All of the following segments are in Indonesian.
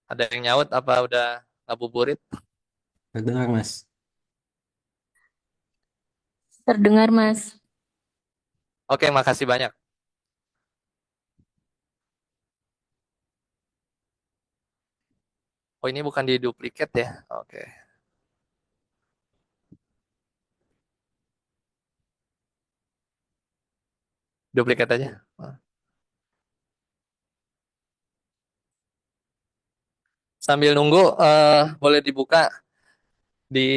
Ada yang nyaut apa udah ngabuburit? Terdengar, Mas. Terdengar, Mas. Oke, makasih banyak. Oh, ini bukan di duplikat ya? Oke, duplikat aja. Sambil nunggu, boleh dibuka di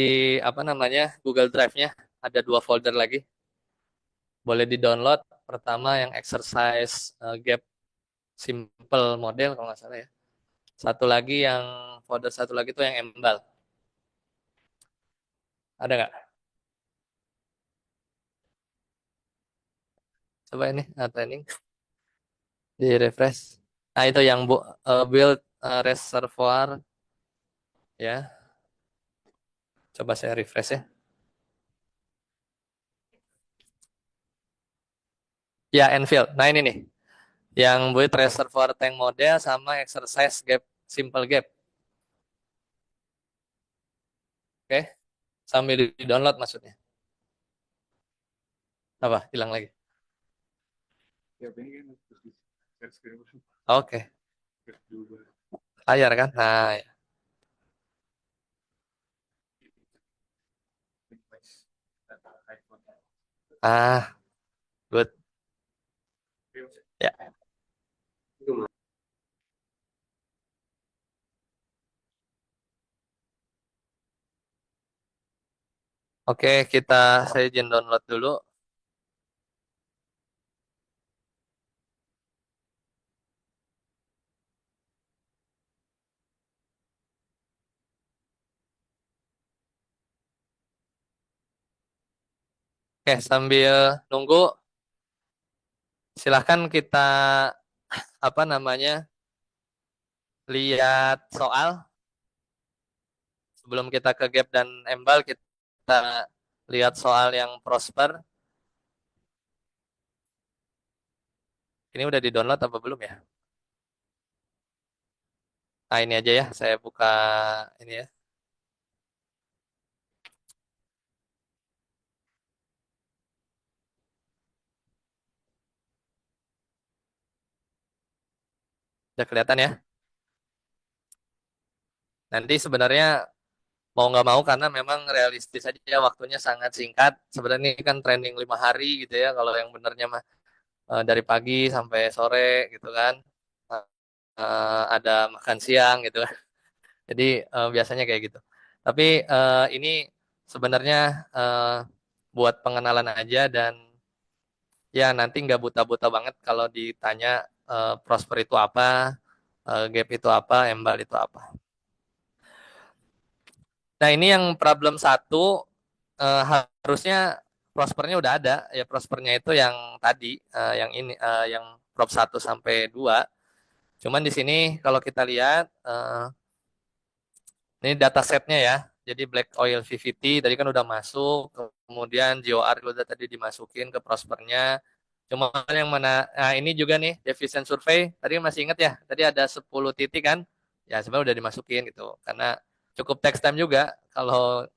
apa namanya Google Drive-nya. Ada 2 folder lagi. Boleh di-download. Pertama yang exercise gap simple model kalau nggak salah ya. Satu lagi yang folder satu lagi tuh yang embal. Ada nggak? Coba ini training di refresh. Nah itu yang build reservoir ya. Coba saya refresh ya. Ya Enfield. Nah ini nih yang build reservoir tank model sama exercise gap simple gap. Oke, sambil di-download maksudnya. Apa? Hilang lagi. Oke, layar kan? Nah, ya. Ah, good. Ya. Oke, saya izin download dulu. Oke, sambil nunggu, silahkan kita apa namanya lihat soal sebelum kita ke gap dan embal kita lihat soal yang prosper. Ini udah di-download apa belum ya? Nah, ini aja ya, saya buka ini ya. Udah kelihatan ya. Nanti sebenarnya mau nggak mau karena memang realistis aja waktunya sangat singkat. Sebenarnya ini kan training 5 hari gitu ya. Kalau yang benernya mah dari pagi sampai sore gitu kan. Ada makan siang gitu kan. Jadi biasanya kayak gitu. Tapi ini sebenarnya buat pengenalan aja dan ya nanti nggak buta-buta banget kalau ditanya prosper itu apa, gap itu apa, embal itu apa. Nah ini yang problem satu harusnya prospernya udah ada ya prospernya itu yang tadi yang ini yang prop 1 sampai 2. Cuman di sini kalau kita lihat ini data setnya ya. Jadi Black Oil VVT tadi kan udah masuk, kemudian GOR udah tadi dimasukin ke prospernya. Cuma yang mana, nah ini juga nih deficient survey, tadi masih ingat ya, tadi ada 10 titik kan, ya sebenarnya udah dimasukin gitu, karena cukup text time juga kalau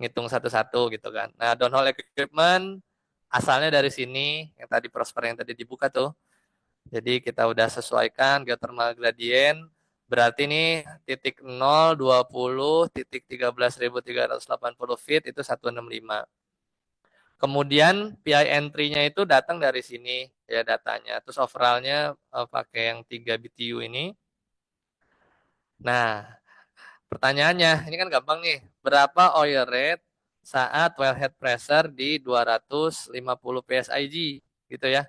ngitung satu-satu gitu kan. Nah downhole equipment asalnya dari sini, yang tadi prosper yang tadi dibuka tuh, jadi kita udah sesuaikan geothermal gradient. Berarti ini titik 0, 20, titik 13.380 feet itu 165. Kemudian PI entry-nya itu datang dari sini ya datanya. Terus overall-nya pakai yang 3 BTU ini. Nah, pertanyaannya ini kan gampang nih. Berapa oil rate saat wellhead pressure di 250 PSIG gitu ya.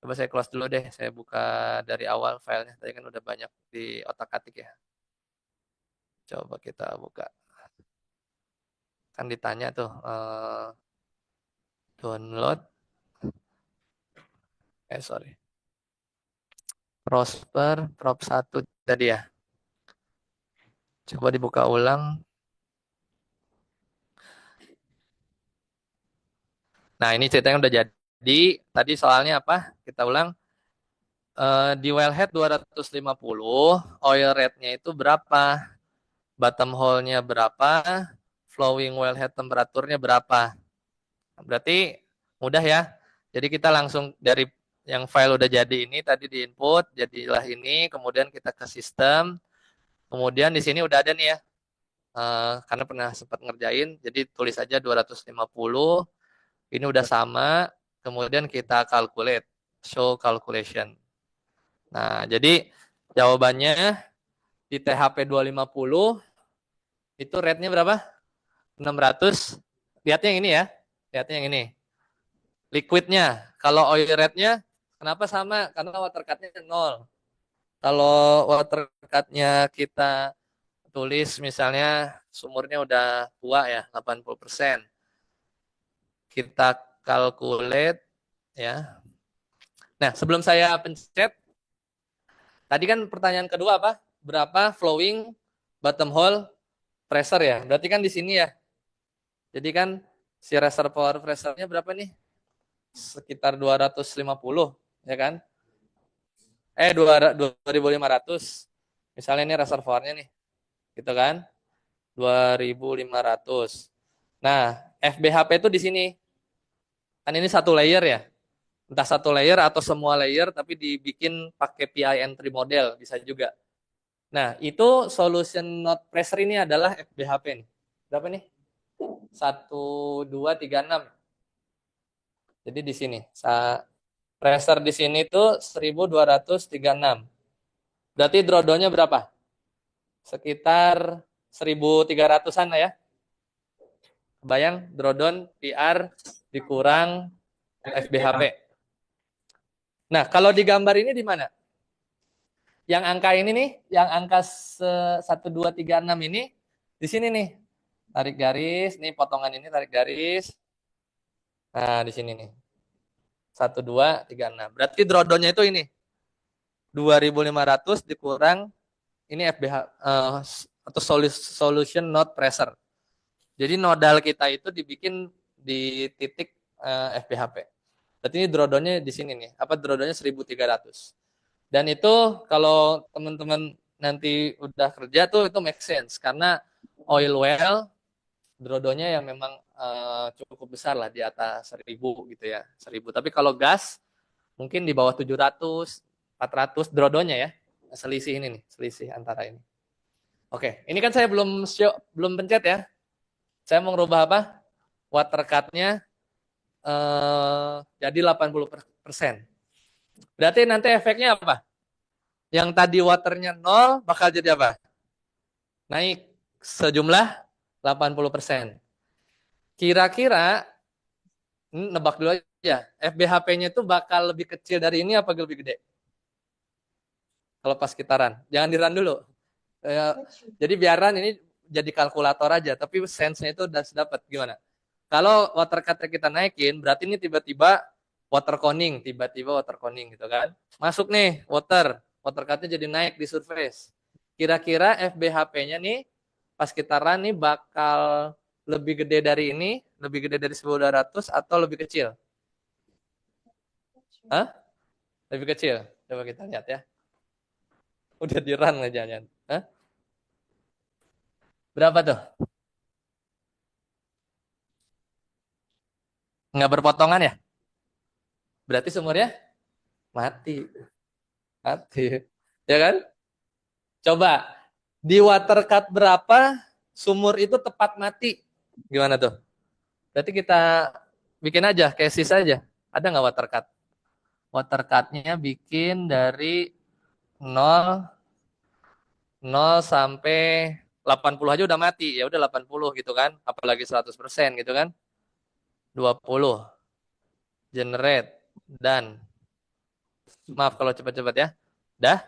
Coba saya close dulu deh. Saya buka dari awal filenya. Tadi kan udah banyak di otak-atik ya. Coba kita buka. Kan ditanya tuh download. Sorry. Prosper prop 1 tadi ya. Coba dibuka ulang. Nah ini ceritanya udah jadi. Tadi soalnya apa? Kita ulang. Di wellhead 250, oil rate-nya itu berapa? Bottom hole-nya berapa? Flowing wellhead temperaturnya berapa? Berarti mudah ya. Jadi kita langsung dari yang file udah jadi ini tadi di input, jadilah ini, kemudian kita ke sistem. Kemudian di sini udah ada nih ya. Karena pernah sempat ngerjain, jadi tulis aja 250. Ini udah sama. Kemudian kita calculate, show calculation. Nah, jadi jawabannya di THP 250 itu rate-nya berapa? 600. Lihatnya yang ini ya. Lihatnya yang ini. Liquidnya. Kalau oil rate-nya kenapa sama? Karena water cut-nya 0. Kalau water cut-nya kita tulis misalnya sumurnya udah tua ya, 80%. Kita calculate ya. Nah, sebelum saya pencet, tadi kan pertanyaan kedua apa? Berapa flowing bottom hole pressure ya? Berarti kan di sini ya. Jadi kan si reservoir pressure-nya berapa nih? Sekitar 250 ya kan? 2.500. Misalnya ini reservoirnya nih. Gitu kan? 2.500. Nah, FBHP itu di sini. Kan ini satu layer ya. Entah satu layer atau semua layer tapi dibikin pakai PI entry model bisa juga. Nah, itu solution node pressure ini adalah FBHP nih. Berapa nih? 1236. Jadi di sini. Pressure di sini tuh 1236. Berarti drawdown-nya berapa? Sekitar 1300-an lah ya. Bayang drawdown PR dikurang FBHP. Nah, kalau di gambar ini di mana? Yang angka ini nih, yang angka 1236 ini di sini nih. Tarik garis, nih potongan ini tarik garis. Nah, di sini nih. 1236. Berarti drawdown-nya itu ini. 2500 dikurang ini FBH atau solution node pressure. Jadi nodal kita itu dibikin di titik FBHP. Berarti ini drawdown-nya di sini nih. Apa drawdown-nya 1300. Dan itu kalau teman-teman nanti udah kerja tuh itu make sense karena oil well drawdown-nya yang memang cukup besar lah di atas 1000 gitu ya. 1000. Tapi kalau gas mungkin di bawah 700, 400 drawdown-nya ya. Selisih ini nih, selisih antara ini. Oke, ini kan saya belum pencet ya. Saya mau ngerubah apa? Water cut-nya jadi 80%. Berarti nanti efeknya apa? Yang tadi waternya 0 bakal jadi apa? Naik sejumlah 80%. Kira-kira, nebak dulu aja, FBHP-nya itu bakal lebih kecil dari ini apa lebih gede? Kalau pas kitaran. Jangan diran dulu. Jadi biaran ini jadi kalkulator aja, tapi sense-nya itu udah dapat gimana? Kalau water cut kita naikin, berarti ini tiba-tiba water coning gitu kan. Masuk nih water cut-nya jadi naik di surface. Kira-kira FBHP-nya nih pas kita run nih bakal lebih gede dari ini, lebih gede dari 1200 atau lebih kecil? Hah? Lebih kecil. Coba kita lihat ya. Udah di run nggak jangan? Hah? Berapa tuh? Nggak berpotongan ya? Berarti sumurnya mati. Mati. Ya kan? Coba di water cut berapa sumur itu tepat mati? Gimana tuh? Berarti kita bikin aja, cases aja. Ada nggak water cut? Water cut-nya bikin dari 0 sampai 80 aja udah mati. Ya udah 80 gitu kan. Apalagi 100% gitu kan. 20. Generate. Dan. Maaf kalau cepat-cepat ya. Dah.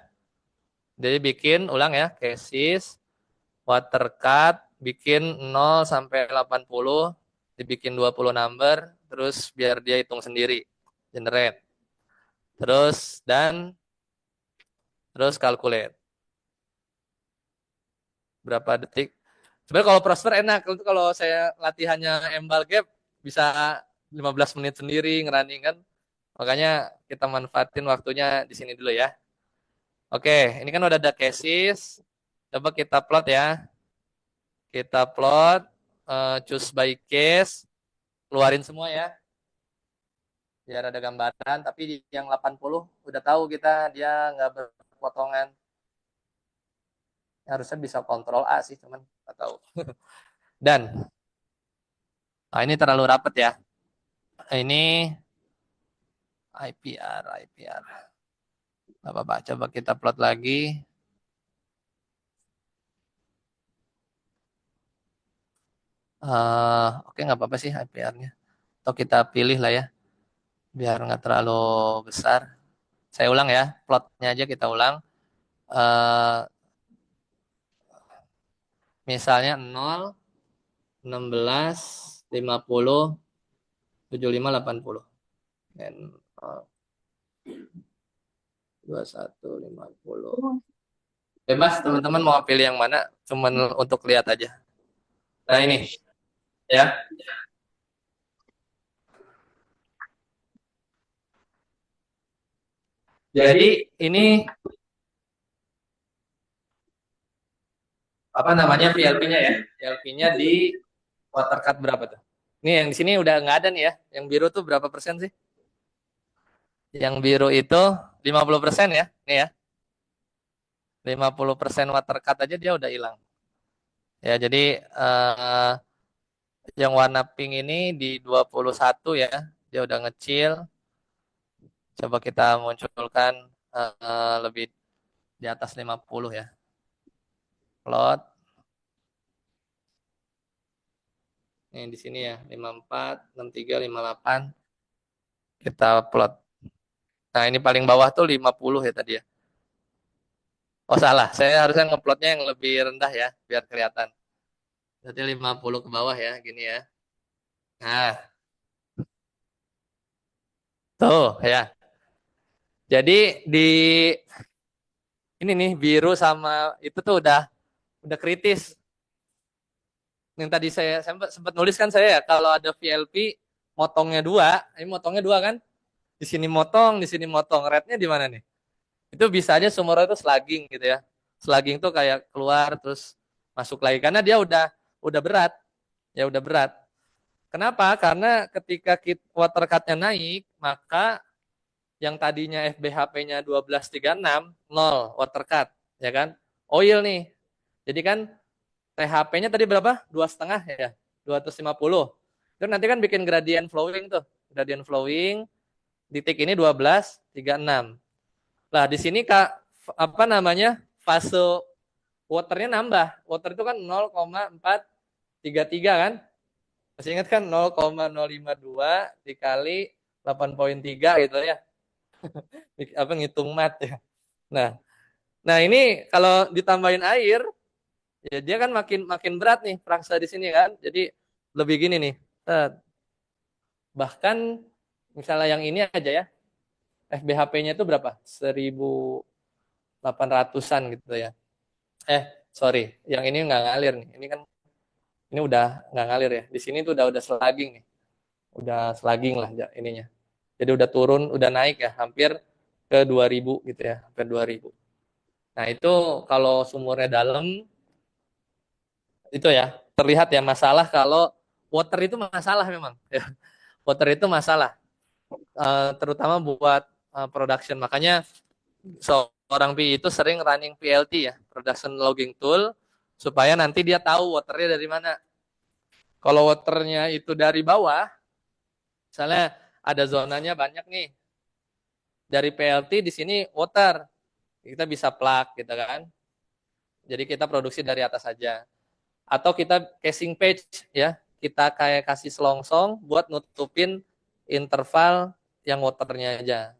Jadi bikin ulang ya. Cases. Water cut. Bikin 0 sampai 80. Dibikin 20 number. Terus biar dia hitung sendiri. Generate. Terus dan. Terus calculate. Berapa detik? Sebenarnya kalau Prosper enak. Kalau saya latihannya embal gap bisa 15 menit sendiri ngerunning kan. Makanya kita manfaatin waktunya di sini dulu ya. Oke, ini kan udah ada cases. Coba kita plot ya. Kita plot, choose by case, keluarin semua ya. Biar ada gambaran, tapi yang 80 udah tahu kita dia nggak berpotongan. Harusnya bisa kontrol A sih, cuman nggak tahu. Dan, ini terlalu rapet ya. Ini IPR. Nggak apa-apa, coba kita plot lagi. Oke, nggak apa-apa sih IPR-nya. Atau kita pilih lah ya, biar nggak terlalu besar. Saya ulang ya, plotnya aja kita ulang. Uh, Misalnya 0, 16, 50, 75, 80. Dan 21, 50. Bebas teman-teman mau pilih yang mana, cuman untuk lihat aja. Nah ini ya. Jadi ini apa namanya VLP-nya ya? VLP-nya di watercut berapa tuh? Ini yang di sini udah nggak ada nih ya. Yang biru tuh berapa persen sih? Yang biru itu 50% ya. Nih ya. 50% watercut aja dia udah hilang. Ya, jadi yang warna pink ini di 21 ya. Dia udah ngecil. Coba kita munculkan lebih di atas 50 ya. Plot. Ini di sini ya, 54, 63, 58. Kita plot. Nah, ini paling bawah tuh 50 ya tadi ya. Oh, salah. Saya harusnya ngeplotnya yang lebih rendah ya, biar kelihatan. Berarti 50 ke bawah ya, gini ya. Nah, tuh ya. Jadi di ini nih biru sama itu tuh udah kritis. Yang tadi saya sempat nulis kan saya ya, kalau ada VLP motongnya dua, ini motongnya dua kan? Di sini motong. Rate-nya di mana nih? Itu bisa aja sumur itu slugging gitu ya. Slugging tuh kayak keluar terus masuk lagi karena dia udah berat. Ya udah berat. Kenapa? Karena ketika water cut-nya naik, maka yang tadinya FBHP-nya 1236, 0 water cut, ya kan? Oil nih. Jadi kan THP-nya tadi berapa? 2,5 ya. 250. Itu nanti kan bikin gradient flowing tuh. Gradient flowing di titik ini 1236. Lah di sini Kak apa namanya? Fase waternya nambah. Water itu kan 0,433 kan? Masih ingat kan 0,052 dikali 8,3 gitu ya. Apa ngitung mat ya. Nah ini kalau ditambahin air ya dia kan makin berat nih frasa di sini kan. Jadi lebih gini nih. Bahkan misalnya yang ini aja ya. FBHP-nya itu berapa? 1.800-an gitu ya. Sorry, yang ini nggak ngalir nih. Ini udah nggak ngalir ya. Di sini tuh udah slugging nih. Udah slugging lah ininya. Jadi udah turun, udah naik ya, hampir ke 2.000 gitu ya, hampir 2.000. Nah itu kalau sumurnya dalam, itu ya, terlihat ya masalah kalau water itu masalah memang. Ya. Water itu masalah, terutama buat production. Makanya seorang PI itu sering running PLT ya, Production Logging Tool, supaya nanti dia tahu waternya dari mana. Kalau waternya itu dari bawah, misalnya ada zonanya banyak nih, dari PLT di sini water, kita bisa plug gitu kan. Jadi kita produksi dari atas saja. Atau kita casing page ya, kita kayak kasih selongsong buat nutupin interval yang waternya aja.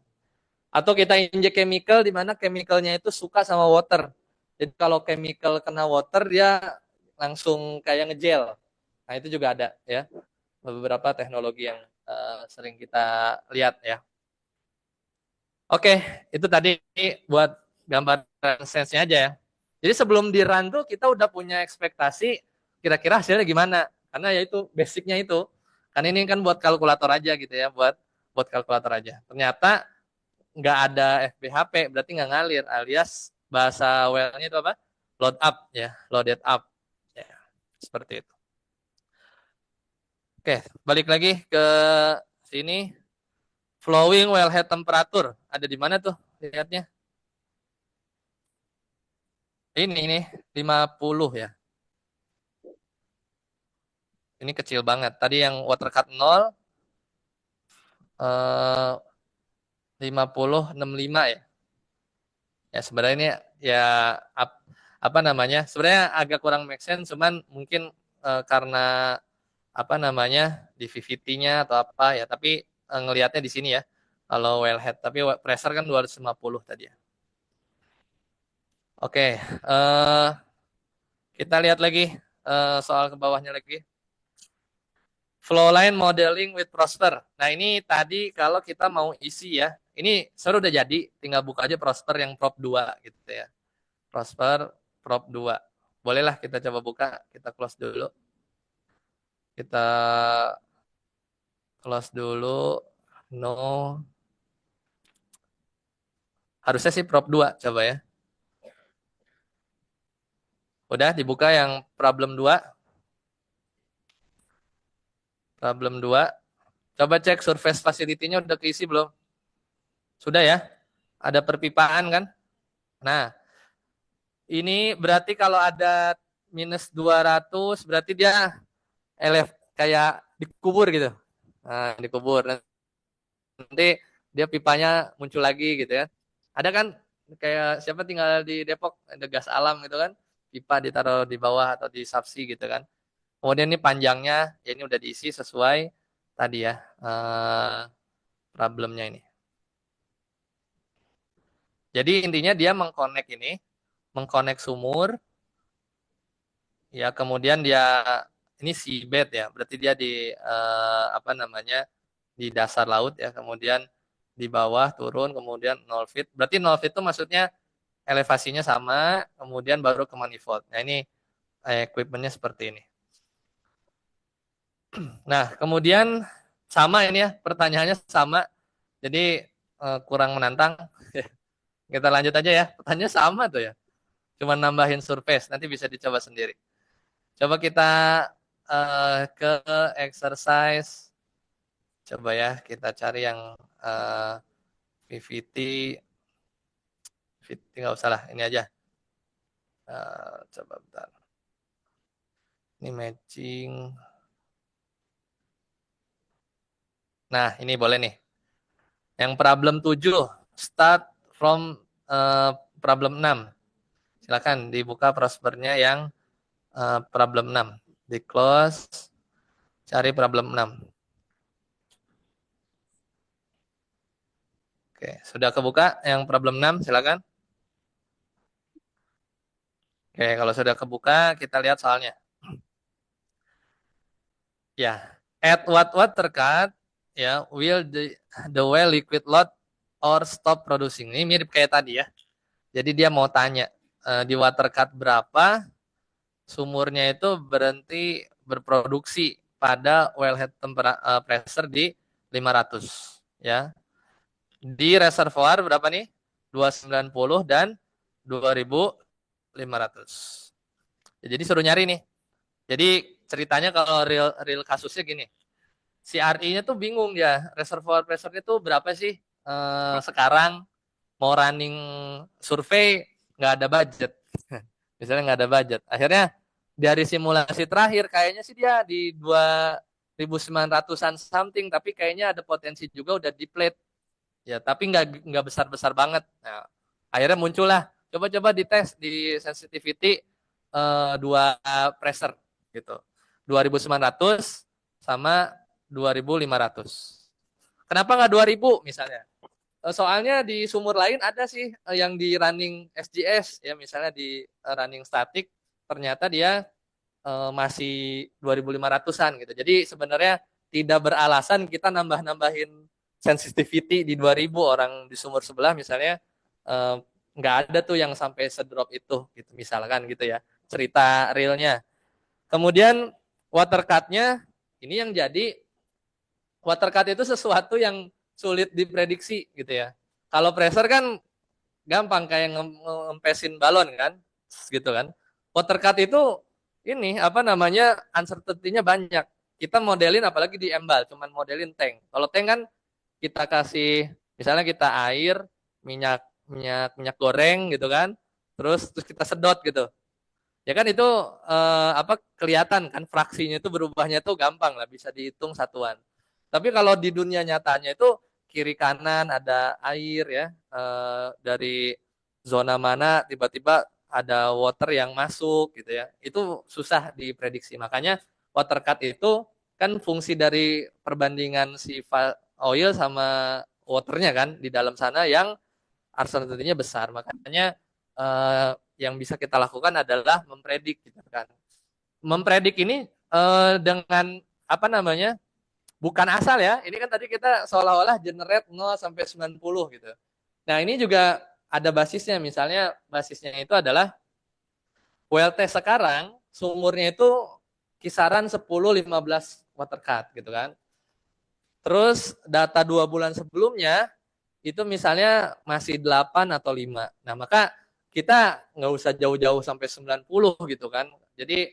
Atau kita injek chemical di mana chemicalnya itu suka sama water. Jadi kalau chemical kena water dia langsung kayak ngegel. Nah itu juga ada ya, beberapa teknologi yang sering kita lihat ya. Oke, itu tadi buat gambaran sense-nya aja ya. Jadi sebelum di run tuh kita udah punya ekspektasi kira-kira hasilnya gimana. Karena ya itu basicnya itu. Kan ini kan buat kalkulator aja gitu ya, buat buat kalkulator aja. Ternyata nggak ada FBHP, berarti nggak ngalir, alias bahasa well-nya itu apa? Load up ya, loaded up. Ya, seperti itu. Oke, balik lagi ke sini. Flowing wellhead temperatur. Ada di mana tuh lihatnya? Ini 50 ya. Ini kecil banget. Tadi yang water cut 0 5065 ya. Ya sebenarnya ini ya apa namanya? Sebenarnya agak kurang make sense, cuman mungkin karena apa namanya di VVT-nya atau apa ya. Tapi ngelihatnya di sini ya. Kalau wellhead, tapi pressure kan 250 tadi ya. Oke, kita lihat lagi soal ke bawahnya lagi. Flow line modeling with Prosper. Nah ini tadi kalau kita mau isi ya, ini seru udah jadi, tinggal buka aja Prosper yang prop 2 gitu ya. Prosper prop 2. Bolehlah kita coba buka, kita close dulu. Kita close dulu. No. Harusnya sih prop 2 coba ya. Udah dibuka yang problem 2. Problem 2. Coba cek surface facility-nya udah keisi belum? Sudah ya? Ada perpipaan kan? Nah, ini berarti kalau ada minus 200 berarti dia kayak dikubur gitu. Nah, dikubur. Nanti dia pipanya muncul lagi gitu ya. Ada kan kayak siapa tinggal di Depok ada gas alam gitu kan. Pipa ditaruh di bawah atau di subsea gitu kan. Kemudian ini panjangnya ya ini udah diisi sesuai tadi ya problemnya ini. Jadi intinya dia mengkonek sumur, ya kemudian dia ini seabed ya, berarti dia di apa namanya di dasar laut ya, kemudian di bawah turun, kemudian 0 feet, berarti 0 feet itu maksudnya elevasinya sama, kemudian baru ke manifold. Nah ini equipmentnya seperti ini. Nah kemudian sama ini ya, pertanyaannya sama, jadi kurang menantang. Kita lanjut aja ya, pertanyaannya sama tuh ya. Cuma nambahin surface, nanti bisa dicoba sendiri. Coba kita ke exercise. Coba ya, kita cari yang PVT. PVT nggak usah lah, ini aja. Coba bentar. Ini matching. Nah, ini boleh nih. Yang problem 7, start from problem 6. Silakan dibuka Prospernya yang problem 6. Di close, cari problem 6. Oke, sudah kebuka yang problem 6, silakan. Oke, kalau sudah kebuka, kita lihat soalnya. Ya, at what water cut, ya, will the well liquid load or stop producing. Ini mirip kayak tadi ya. Jadi dia mau tanya di water cut berapa sumurnya itu berhenti berproduksi pada wellhead pressure di 500 ya. Di reservoir berapa nih? 290 dan 2500. Jadi suruh nyari nih. Jadi ceritanya kalau real kasusnya gini. Si RI-nya tuh bingung ya. Reservoir pressure-nya tuh berapa sih sekarang mau running survei nggak ada budget. Misalnya nggak ada budget. Akhirnya dari simulasi terakhir kayaknya sih dia di 2.900-an something, tapi kayaknya ada potensi juga udah deplete. Ya, tapi nggak besar-besar banget. Nah, akhirnya muncullah coba-coba dites di sensitivity dua pressure gitu. 2.900 sama 2.500. Kenapa nggak 2.000 misalnya? Soalnya di sumur lain ada sih yang di running SGS ya, misalnya di running static ternyata dia masih 2.500-an gitu. Jadi sebenarnya tidak beralasan kita nambah-nambahin sensitivity di 2.000, orang di sumur sebelah misalnya nggak ada tuh yang sampai sedrop itu gitu misalkan gitu ya cerita realnya. Kemudian water cut-nya ini yang jadi water cut itu sesuatu yang sulit diprediksi gitu ya. Kalau pressure kan gampang kayak ngempesin balon kan, gitu kan. Water cut itu ini apa namanya uncertainty-nya banyak. Kita modelin apalagi di embal, cuman modelin tank. Kalau tank kan kita kasih misalnya kita air, minyak goreng gitu kan, terus kita sedot gitu. Ya kan itu apa kelihatan kan fraksinya itu berubahnya tuh gampang lah bisa dihitung satuan. Tapi kalau di dunia nyatanya itu kiri kanan ada air ya dari zona mana tiba-tiba ada water yang masuk gitu ya. Itu susah diprediksi. Makanya water cut itu kan fungsi dari perbandingan si oil sama waternya kan di dalam sana yang uncertainty-nya besar. Makanya yang bisa kita lakukan adalah mempredik gitu kan. Mempredik ini dengan apa namanya? Bukan asal ya. Ini kan tadi kita seolah-olah generate 0 sampai 90 gitu. Nah, ini juga ada basisnya. Misalnya basisnya itu adalah well test sekarang sumurnya itu kisaran 10-15 water cut gitu kan. Terus data 2 bulan sebelumnya itu misalnya masih 8 atau 5. Nah, maka kita nggak usah jauh-jauh sampai 90 gitu kan. Jadi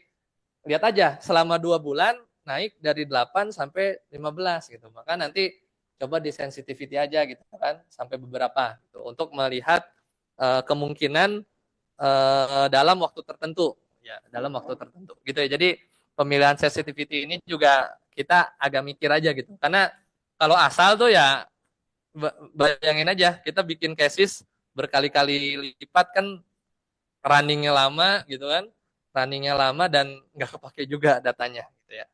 lihat aja selama 2 bulan naik dari 8 sampai 15 gitu. Maka nanti coba di sensitivity aja gitu kan sampai beberapa gitu, untuk melihat kemungkinan dalam waktu tertentu ya, dalam waktu tertentu gitu ya. Jadi pemilihan sensitivity ini juga kita agak mikir aja gitu. Karena kalau asal tuh ya bayangin aja kita bikin cases berkali-kali lipat kan runningnya lama gitu kan, runningnya lama dan nggak kepake juga datanya gitu ya.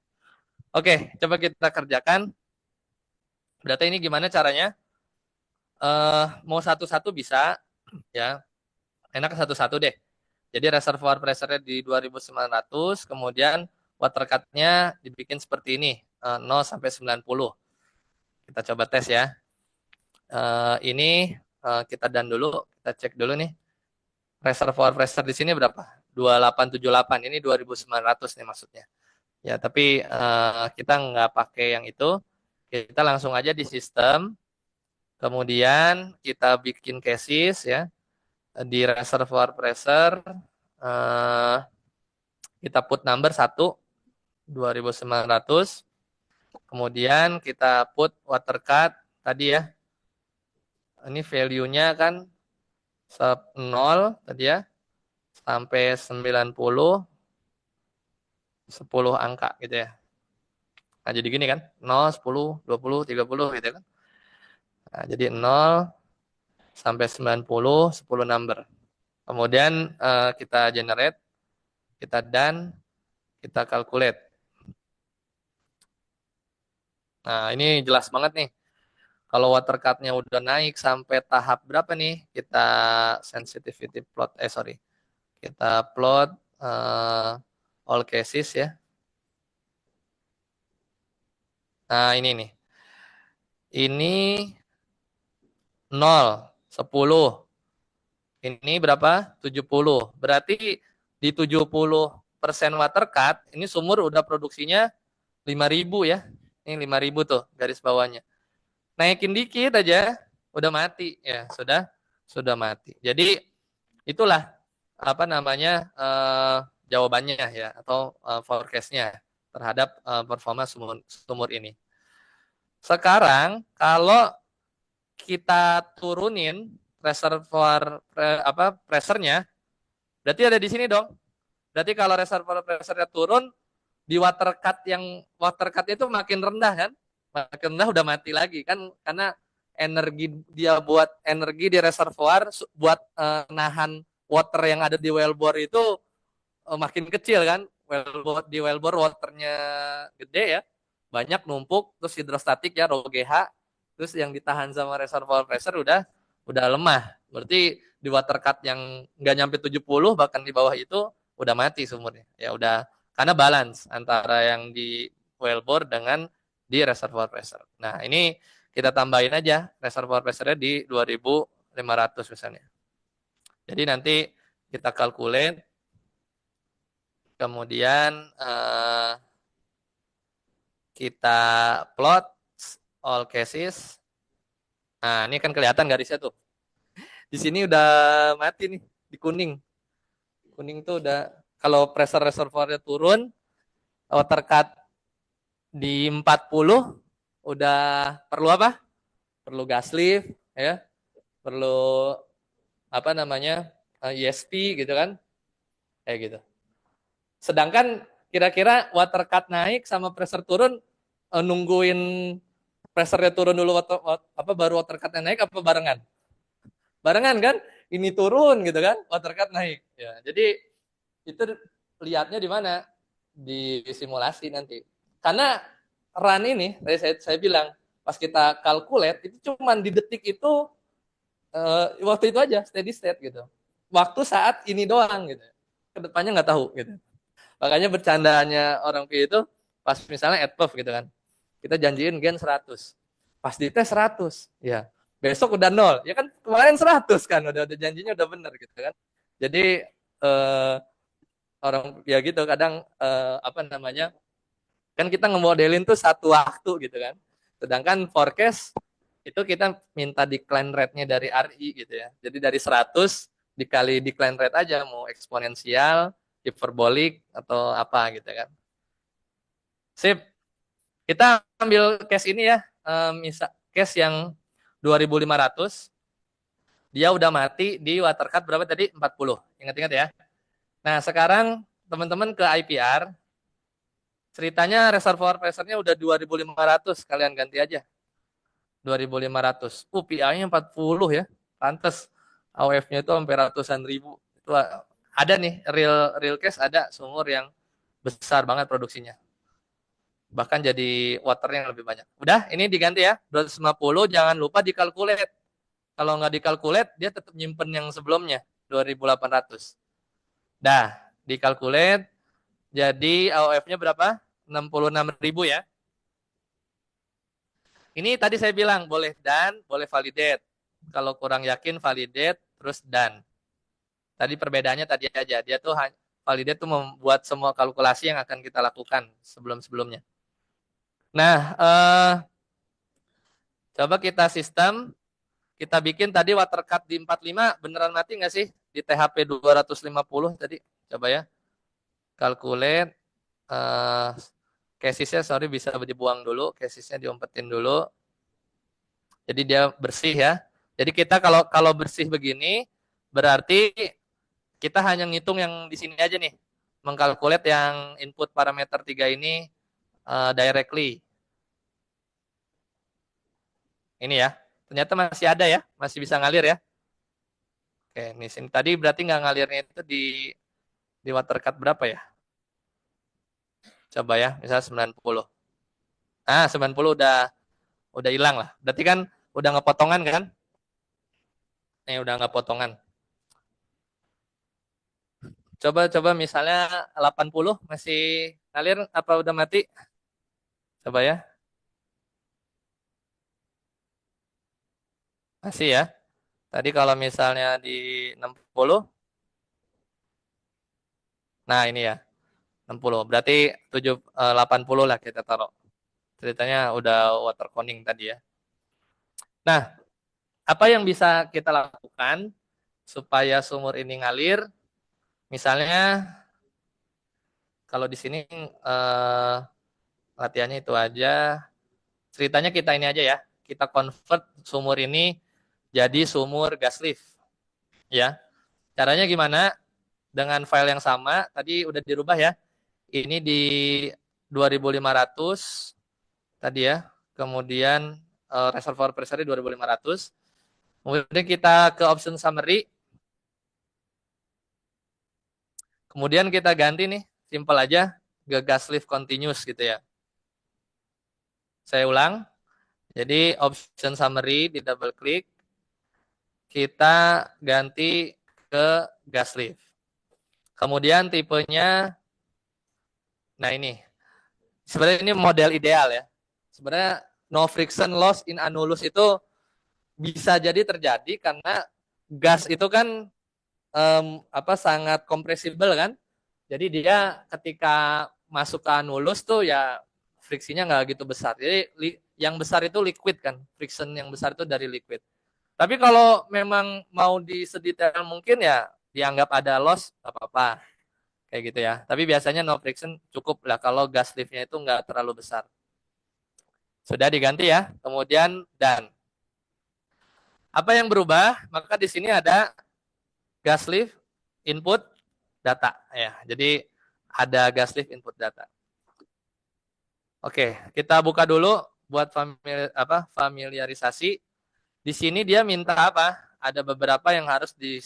Oke, coba kita kerjakan. Berarti ini gimana caranya? Mau satu-satu bisa ya, enak satu-satu deh. Jadi reservoir pressure-nya di 2900, kemudian water cut-nya dibikin seperti ini, 0 sampai 90. Kita coba tes ya. Ini kita dan dulu, kita cek dulu nih. Reservoir pressure di sini berapa? 2878. Ini 2900 nih maksudnya. Ya, tapi kita nggak pakai yang itu. Kita langsung aja di sistem. Kemudian kita bikin cases ya. Di reservoir pressure kita put number 1 2900. Kemudian kita put water cut tadi ya. Ini value-nya kan 0 tadi ya sampai 90, 10 angka gitu ya. Nah, jadi gini kan, 0, 10, 20, 30 gitu kan. Nah, jadi 0 sampai 90, 10 number. Kemudian kita generate, kita done, kita calculate. Nah, ini jelas banget nih. Kalau water cut-nya udah naik sampai tahap berapa nih? Kita sensitivity plot, kita plot all cases ya. Nah, ini nih. Ini 0, 10. Ini berapa? 70. Berarti di 70% water cut, ini sumur udah produksinya 5.000 ya. Ini 5.000 tuh garis bawahnya. Naikin dikit aja, udah mati ya, sudah mati. Jadi itulah apa namanya jawabannya ya, atau forecast-nya terhadap performa sumur ini. Sekarang kalau kita turunin reservoir pressure-nya, berarti ada di sini dong. Berarti kalau reservoir pressure-nya turun, di water cut itu makin rendah kan? Makin rendah udah mati lagi kan, karena energi di reservoir buat nahan water yang ada di wellbore itu makin kecil kan. Di wellbore waternya gede ya, banyak numpuk, terus hidrostatik ya rho GH, terus yang ditahan sama reservoir pressure udah lemah. Berarti di water cut yang nggak nyampe 70 bahkan di bawah itu udah mati sumurnya. Ya udah, karena balance antara yang di wellbore dengan di reservoir pressure. Nah, ini kita tambahin aja reservoir pressure-nya di 2500 misalnya. Jadi nanti kita calculate, kemudian kita plot all cases, Nah, ini kan kelihatan garisnya tuh. Di sini udah mati nih, di kuning. Kuning tuh udah, kalau pressure reservoirnya turun, water cut di 40, udah perlu apa? Perlu gas lift, ya, perlu apa namanya, ESP gitu kan, kayak gitu. Sedangkan kira-kira water cut naik sama pressure turun, nungguin pressure-nya turun dulu apa baru water cut naik apa barengan? Barengan kan? Ini turun gitu kan, water cut naik. Ya, jadi itu lihatnya di mana? Di simulasi nanti. Karena run ini, tadi saya bilang, pas kita calculate itu cuman di detik itu, waktu itu aja steady state gitu. Waktu saat ini doang gitu. Kedepannya nggak tahu gitu. Makanya bercandanya orang P itu pas misalnya at puff gitu kan. Kita janjiin gen 100. Pas dites 100. Ya. Besok udah 0. Ya kan kemarin 100 kan. Udah janjinya udah bener gitu kan. Jadi orang ya gitu kadang apa namanya? Kan kita ngemodelin tuh satu waktu gitu kan. Sedangkan forecast itu kita minta decline rate-nya dari RI gitu ya. Jadi dari 100 dikali decline rate aja, mau eksponensial, hiperbolik, atau apa gitu kan. Sip, kita ambil case ini ya, misal case yang 2500, dia udah mati di water cut berapa tadi? 40, ingat-ingat ya. Nah sekarang teman-teman ke IPR, ceritanya reservoir pressure-nya udah 2500, kalian ganti aja. 2500. PI-nya 40 ya. Pantes AOF-nya itu sampai ratusan ribu. Itu ada nih real case, ada sumur yang besar banget produksinya. Bahkan jadi waternya yang lebih banyak. Udah, ini diganti ya. 250, jangan lupa dikalkulate. Kalau nggak dikalkulate, dia tetap nyimpen yang sebelumnya, 2800. Dah, dikalkulate. Jadi AOF-nya berapa? 66.000 ya. Ini tadi saya bilang boleh done, boleh validate. Kalau kurang yakin validate, terus done. Tadi perbedaannya tadi aja. Dia tuh validate tuh membuat semua kalkulasi yang akan kita lakukan sebelum-sebelumnya. Nah, coba kita sistem, kita bikin tadi water cut di 45, beneran mati nggak sih? Di THP 250 tadi, coba ya. Calculate, casesnya sorry bisa dibuang dulu, casesnya diumpetin dulu. Jadi dia bersih ya. Jadi kita kalau bersih begini, berarti kita hanya ngitung yang di sini aja nih. Mengkalkulate yang input parameter 3 ini directly. Ini ya. Ternyata masih ada ya, masih bisa ngalir ya. Oke, ini sini tadi berarti nggak ngalirnya itu di water cut berapa ya? Coba ya, misalnya 90. Ah, 90 udah hilang lah. Berarti kan udah nggak potongan kan? Udah nggak potongan. Coba misalnya 80 masih ngalir apa udah mati? Coba ya. Masih ya. Tadi kalau misalnya di 60, nah ini ya, 60. Berarti 80 lah kita taruh. Ceritanya udah water coning tadi ya. Nah, apa yang bisa kita lakukan supaya sumur ini ngalir? Misalnya kalau di sini latihannya itu aja. Ceritanya kita ini aja ya. Kita convert sumur ini jadi sumur gas lift. Ya. Caranya gimana? Dengan file yang sama, tadi udah dirubah ya. Ini di 2500 tadi ya. Kemudian reservoir pressure 2500. Kemudian kita ke option summary. Kemudian kita ganti nih, simple aja, ke gas lift continuous gitu ya. Saya ulang. Jadi option summary di double klik, kita ganti ke gas lift. Kemudian tipenya, nah ini, sebenarnya ini model ideal ya. Sebenarnya no friction loss in annulus itu bisa jadi terjadi karena gas itu kan sangat kompresibel kan. Jadi dia ketika masuk ke annulus tuh ya friksinya nggak gitu besar. Jadi yang besar itu liquid kan, friction yang besar itu dari liquid. Tapi kalau memang mau disedetail mungkin ya dianggap ada loss, apa-apa. Kayak gitu ya. Tapi biasanya no friction cukup lah kalau gas liftnya itu nggak terlalu besar. Sudah diganti ya. Kemudian dan. Apa yang berubah? Maka di sini ada gas lift input data ya. Jadi ada gas lift input data. Oke, kita buka dulu buat familiarisasi. Di sini dia minta apa? Ada beberapa yang harus di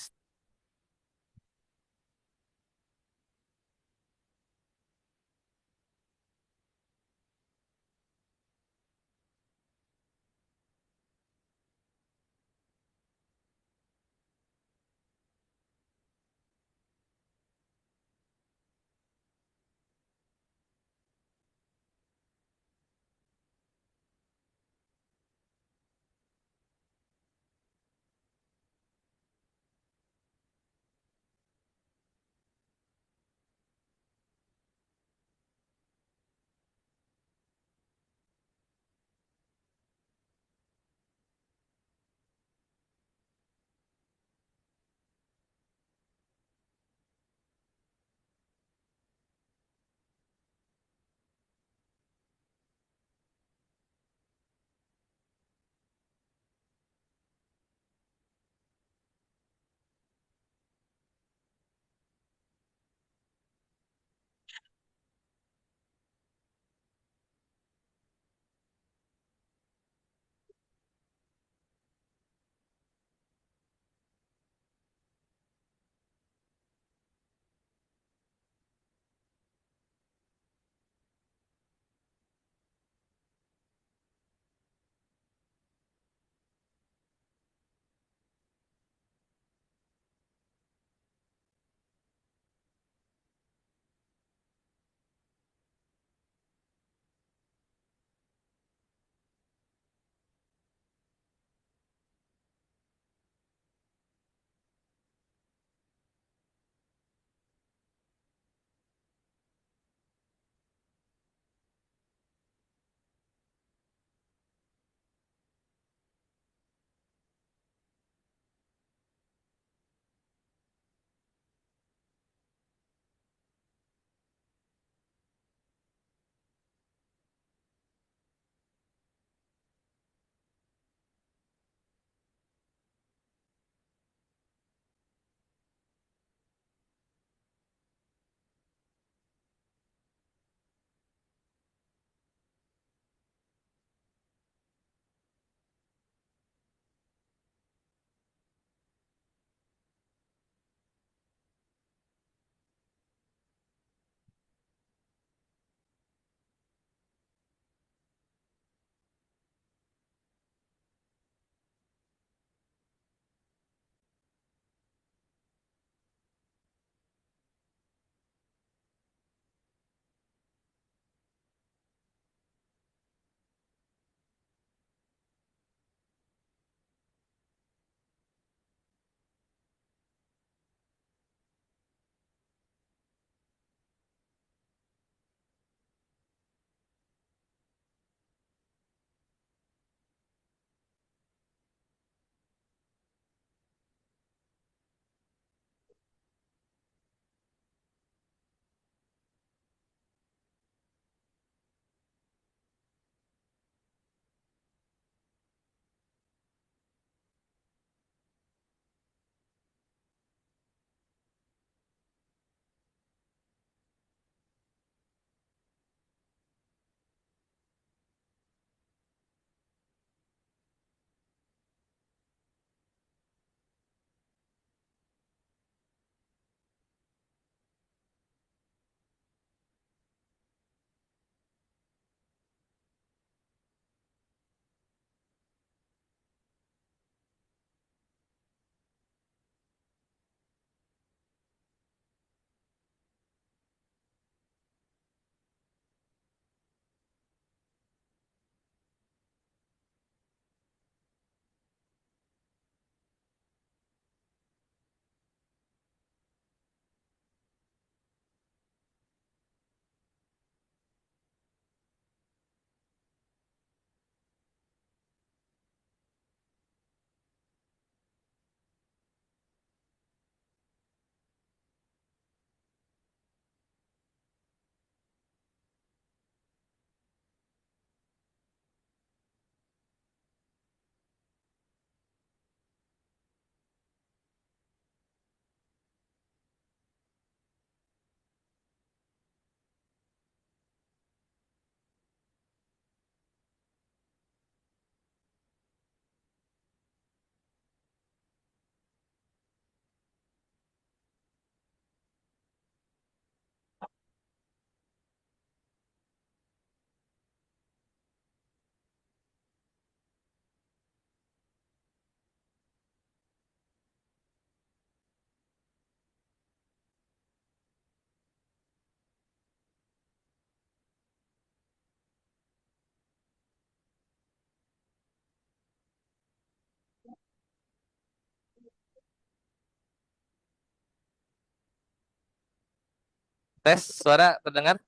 Tes suara terdengar?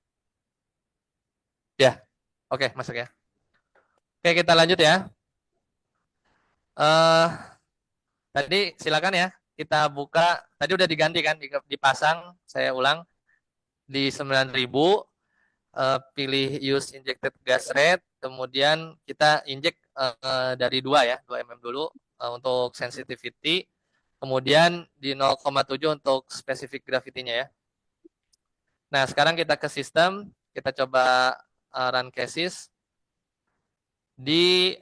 Ya, oke masuk ya. Oke kita lanjut ya. eh Tadi silakan ya. Kita buka. Tadi udah diganti kan, dipasang. Saya ulang di 9.000. Pilih use injected gas rate. Kemudian kita inject dari 2 ya, 2 mm dulu untuk sensitivity. Kemudian di 0,7 untuk specific gravity-nya ya. Nah, sekarang kita ke sistem, kita coba run cases di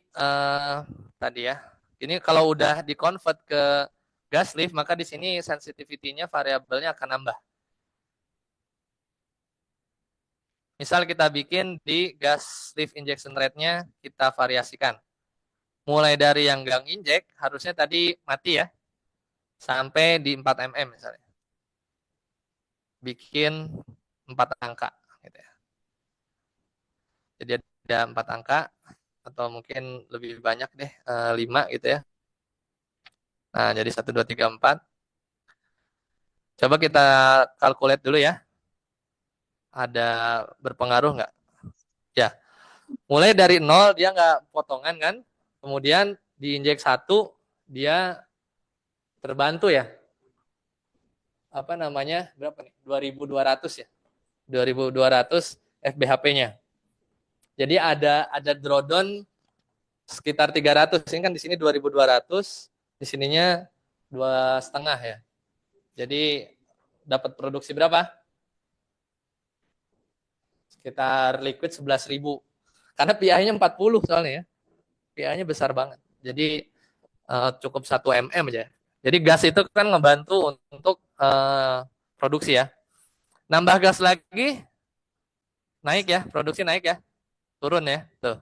tadi ya. Ini kalau udah di-convert ke gas lift, maka di sini sensitivity-nya variabelnya akan nambah. Misal kita bikin di gas lift injection rate-nya kita variasikan. Mulai dari yang gang inject harusnya tadi mati ya, sampai di 4 mm misalnya. Bikin 4 angka gitu ya. Jadi ada 4 angka atau mungkin lebih banyak deh, 5 gitu ya. Nah, jadi 1 2 3 4. Coba kita calculate dulu ya. Ada berpengaruh nggak? Ya, mulai dari 0 dia nggak potongan kan. Kemudian diinjek 1 dia terbantu ya. Apa namanya? Berapa nih? 2.200 ya. 2.200 FBHP-nya. Jadi ada drawdown sekitar 300. Ini kan di sini 2.200, di sininya 2,5 ya. Jadi dapat produksi berapa? Sekitar liquid 11.000. Karena PI-nya 40 soalnya ya. PI-nya besar banget. Jadi cukup 1 mm aja. Jadi gas itu kan ngebantu untuk produksi ya. Nambah gas lagi, naik ya, produksi naik ya. Turun ya, tuh.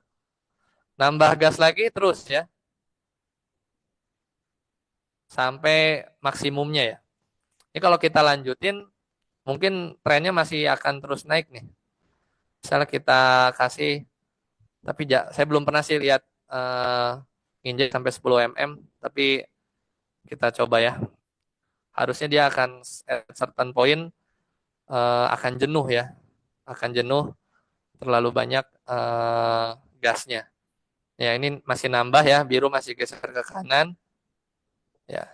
Nambah gas lagi terus ya. Sampai maksimumnya ya. Ini kalau kita lanjutin, mungkin trennya masih akan terus naik nih. Misalnya kita kasih, tapi saya belum pernah sih lihat injek sampai 10 mm, tapi kita coba ya. Harusnya dia akan at certain point akan jenuh ya, akan jenuh terlalu banyak gasnya. Ya ini masih nambah ya, biru masih geser ke kanan. Ya,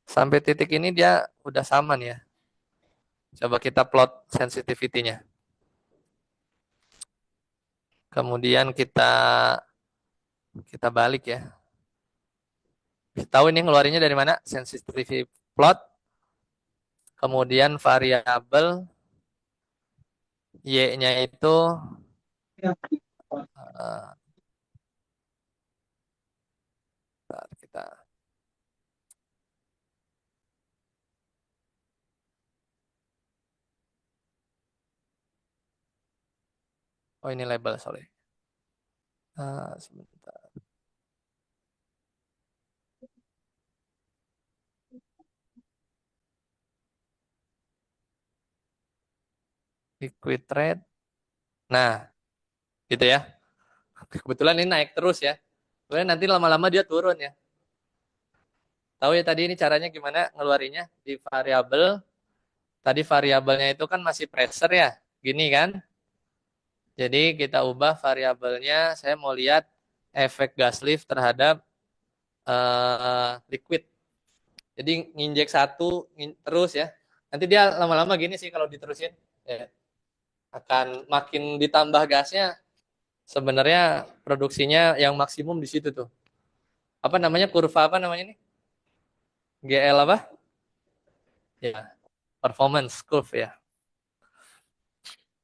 sampai titik ini dia udah sama nih ya. Coba kita plot sensitivity-nya. Kemudian kita balik ya. Tahu ini ngeluarinnya dari mana? Sensitivity plot. Kemudian variabel Y-nya itu kita ini label sorry. Sebentar. Liquid rate. Nah, gitu ya. Kebetulan ini naik terus ya. Kemudian nanti lama-lama dia turun ya. Tahu ya tadi ini caranya gimana ngeluarinnya di variabel. Tadi variabelnya itu kan masih pressure ya. Gini kan. Jadi kita ubah variabelnya. Saya mau lihat efek gas lift terhadap liquid. Jadi nginjek 1 terus ya. Nanti dia lama-lama gini sih kalau diterusin. Ya. Akan makin ditambah gasnya. Sebenarnya produksinya yang maksimum di situ tuh. Apa namanya kurva apa namanya nih? GL apa? Ya, performance curve ya.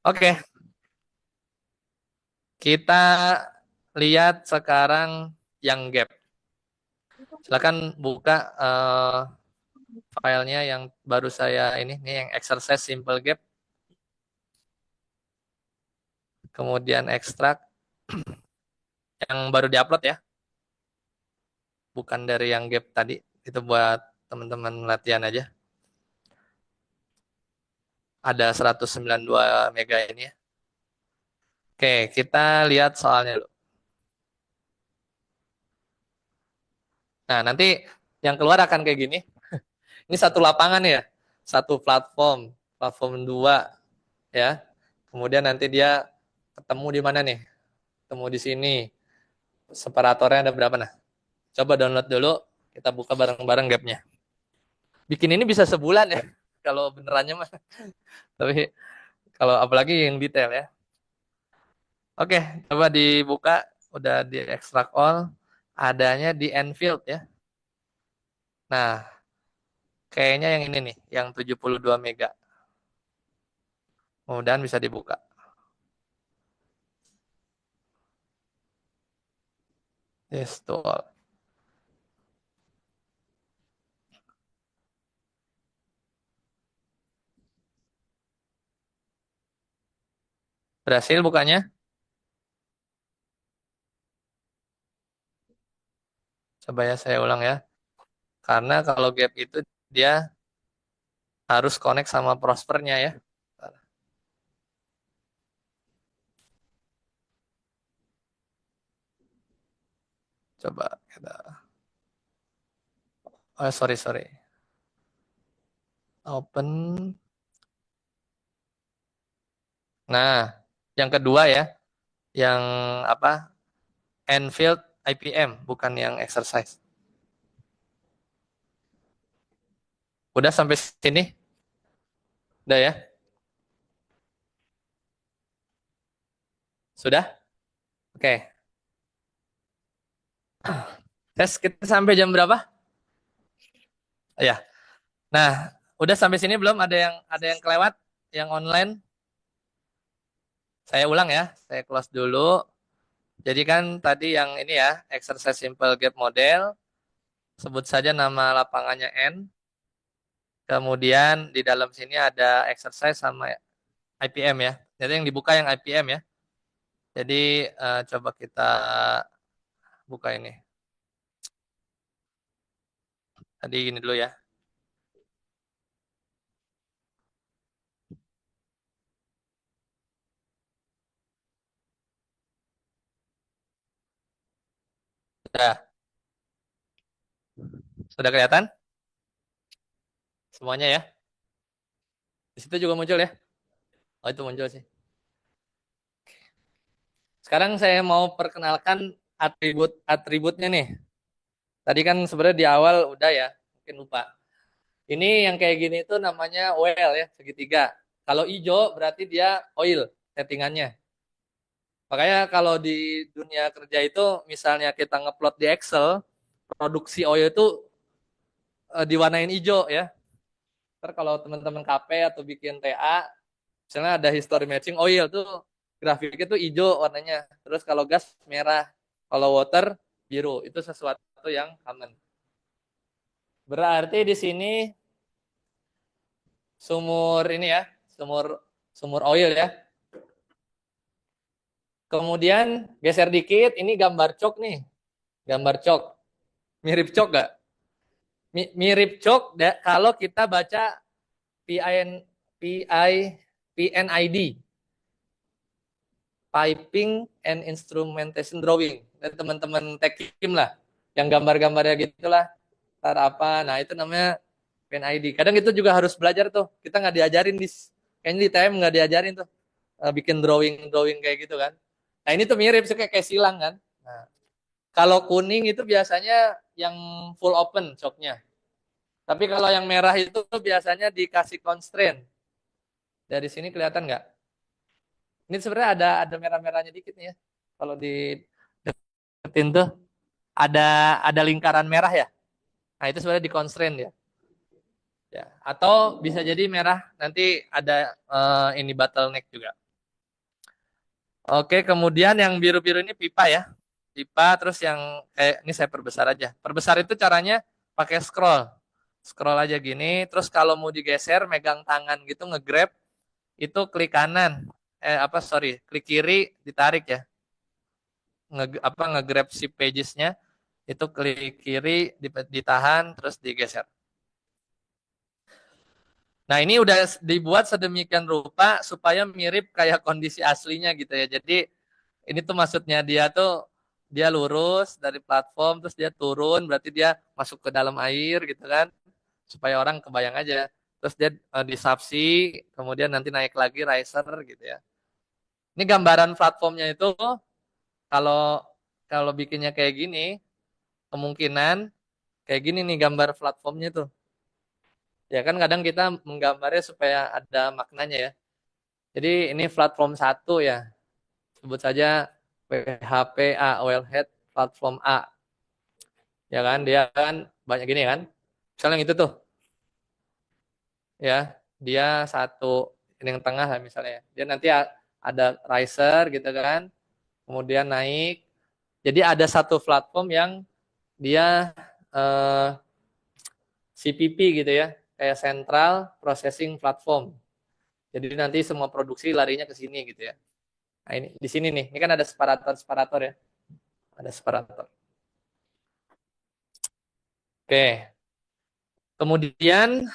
Oke, kita lihat sekarang yang gap. Silakan buka filenya yang baru saya ini yang exercise simple gap. Kemudian ekstrak yang baru diupload ya. Bukan dari yang gap tadi. Itu buat teman-teman latihan aja. Ada 192 mega ini ya. Oke, kita lihat soalnya dulu. Nah, nanti yang keluar akan kayak gini. Ini satu lapangan ya. Satu platform. Platform 2. ya. Kemudian nanti dia ketemu di mana nih? Ketemu di sini. Separatornya ada berapa nah? Coba download dulu, kita buka bareng-bareng gapnya. Bikin ini bisa sebulan ya, kalau benerannya mah. Tapi kalau apalagi yang detail ya. Oke, coba dibuka, udah di extract all, adanya di Enfield ya. Nah, kayaknya yang ini nih, yang 72 mega. Mudah-mudahan bisa dibuka. Yes, to all. Berhasil bukanya? Coba ya saya ulang ya. Karena kalau gap itu dia harus connect sama prospernya ya. Coba kita. Oh, sorry. Open. Nah, yang kedua ya, yang apa? Enfield IPM, bukan yang exercise. Udah sampai sini? Udah ya? Sudah? Oke. Tes kita sampai jam berapa? Ya. Nah, udah sampai sini belum? Ada yang kelewat? Yang online? Saya ulang ya. Saya close dulu. Jadi kan tadi yang ini ya, exercise simple gap model. Sebut saja nama lapangannya N. Kemudian di dalam sini ada exercise sama IPM ya. Jadi yang dibuka yang IPM ya. Jadi coba kita buka ini. Tadi gini dulu ya. Sudah, sudah kelihatan semuanya ya. Di situ juga muncul ya. Oh itu muncul sih. Sekarang saya mau perkenalkan atribut-atributnya nih. Tadi kan sebenarnya di awal udah ya, mungkin lupa. Ini yang kayak gini itu namanya oil ya, segitiga. Kalau hijau berarti dia oil settingannya. Makanya kalau di dunia kerja itu misalnya kita ngeplot di Excel, produksi oil itu diwarnain hijau ya. Ntar kalau teman-teman KP atau bikin TA, misalnya ada history matching oil tuh grafiknya tuh hijau warnanya. Terus kalau gas merah, kalau water biru. Itu sesuatu yang common. Berarti di sini sumur ini ya, sumur sumur oil ya. Kemudian geser dikit, ini gambar cok nih, gambar cok. Mirip cok gak? Mirip cok kalau kita baca PIN PI PNID, Piping and Instrumentation Drawing. Dan teman-teman tekim lah, yang gambar-gambarnya gitulah. Ntar apa? Nah itu namanya PNID. Kadang itu juga harus belajar tuh. Kita nggak diajarin kayaknya di TM nggak diajarin tuh bikin drawing kayak gitu kan. Nah ini tuh mirip sih kayak silang kan. Nah, kalau kuning itu biasanya yang full open coknya. Tapi kalau yang merah itu biasanya dikasih constraint. Dari sini kelihatan nggak? Ini sebenarnya ada merah-merahnya dikit nih ya. Kalau di deketin tuh ada lingkaran merah ya. Nah itu sebenarnya di constraint ya. Ya, atau bisa jadi merah nanti ada ini bottleneck juga. Oke, kemudian yang biru-biru ini pipa ya. Pipa terus yang kayak ini saya perbesar aja. Perbesar itu caranya pakai scroll. Scroll aja gini, terus kalau mau digeser megang tangan gitu ngegrab itu klik kanan. Klik kiri ditarik ya. Ngegrab si pagesnya itu klik kiri ditahan terus digeser. Nah, ini udah dibuat sedemikian rupa supaya mirip kayak kondisi aslinya gitu ya. Jadi ini tuh maksudnya dia lurus dari platform terus dia turun berarti dia masuk ke dalam air gitu kan. Supaya orang kebayang aja. terus dia disubsi, kemudian nanti naik lagi riser gitu ya. Ini gambaran platformnya itu kalau kalau bikinnya kayak gini, kemungkinan kayak gini nih gambar platformnya tuh. Ya kan kadang kita menggambarnya supaya ada maknanya ya. Jadi ini platform 1 ya. Sebut saja PHP A, Wellhead platform A. Ya kan, dia kan banyak gini kan. Misalnya yang itu tuh, ya. Dia satu, ini yang tengah lah misalnya. Dia nanti ada riser gitu kan. Kemudian naik. Jadi ada satu platform yang dia eh, CPP gitu ya. Kayak Central Processing Platform. Jadi nanti semua produksi larinya ke sini gitu ya. Nah, ini di sini nih. Ini kan ada separator ya. Ada separator. Oke. Kemudian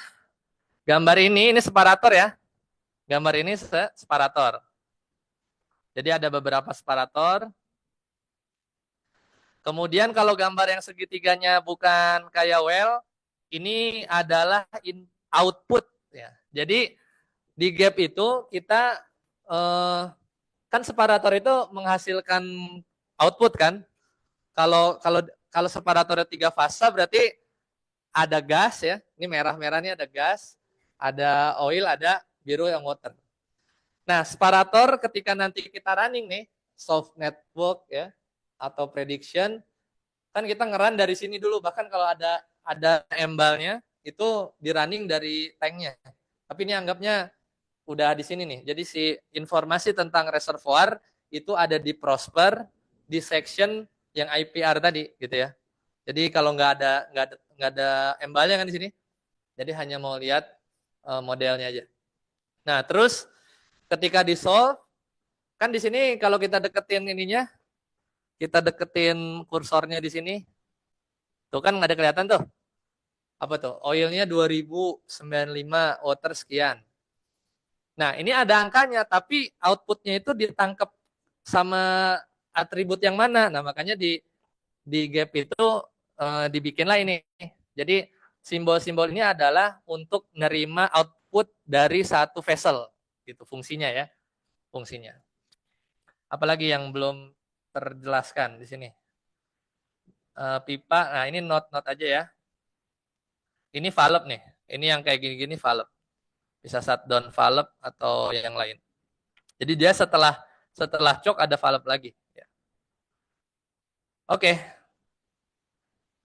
gambar ini separator ya. Gambar ini separator. Jadi ada beberapa separator. Kemudian kalau gambar yang segitiganya bukan kayak well, ini adalah output ya. Jadi di gap itu kita kan separator itu menghasilkan output kan. Kalau kalau kalau separatornya 3 fase berarti ada gas ya. Ini merah-merahnya ada gas, ada oil, ada biru yang water. Nah, separator ketika nanti kita running nih, soft network ya, atau prediction, kan kita ngeran dari sini dulu. Bahkan kalau ada embalnya, itu di running dari tanknya. Tapi ini anggapnya udah di sini nih. Jadi si informasi tentang reservoir itu ada di Prosper, di section yang IPR tadi gitu ya. Jadi kalau nggak ada embalnya kan di sini. Jadi hanya mau lihat modelnya aja. Nah, terus ketika di solve kan di sini kalau kita deketin ininya, kita deketin kursornya di sini. Tuh kan nggak ada kelihatan tuh. Apa tuh? Oilnya 2095, water sekian. Nah, ini ada angkanya, tapi outputnya itu ditangkap sama atribut yang mana. Nah, makanya di gap itu dibikinlah ini. Jadi simbol-simbol ini adalah untuk nerima output dari satu vessel, gitu fungsinya ya, fungsinya. Apalagi yang belum terjelaskan di sini. Pipa, nah ini note-note aja ya. Ini valve nih, ini yang kayak gini-gini valve. Bisa shutdown valve atau yang lain. Jadi dia setelah choke ada valve lagi. Ya. Oke,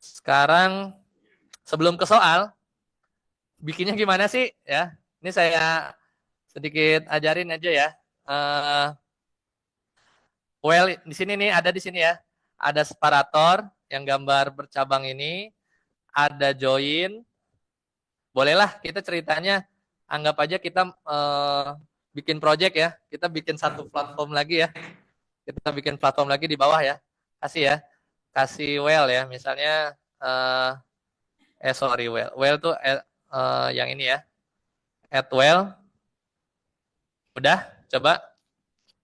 sekarang sebelum ke soal, bikinnya gimana sih? Ya, ini saya sedikit ajarin aja ya. Well, di sini nih ada di sini ya. Ada separator yang gambar bercabang ini, ada join. Bolehlah kita ceritanya anggap aja kita bikin project ya. Kita bikin satu platform lagi ya. Kita bikin platform lagi di bawah ya. Kasih ya. Kasih well ya. Misalnya sorry well. Well tuh yang ini ya. Add well. Udah, coba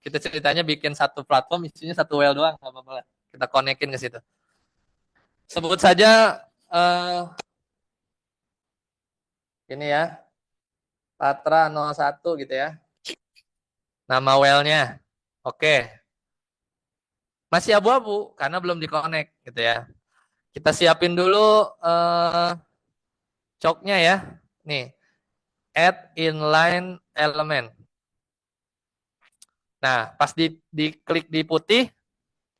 kita ceritanya bikin satu platform isinya satu well doang, nggak apa-apa. Kita konekin ke situ. Sebut saja ini ya, Patra 01 gitu ya. Nama well-nya. Oke. Masih abu-abu karena belum dikonek gitu ya. Kita siapin dulu coknya ya. Nih, add inline element. Nah, pas diklik di putih,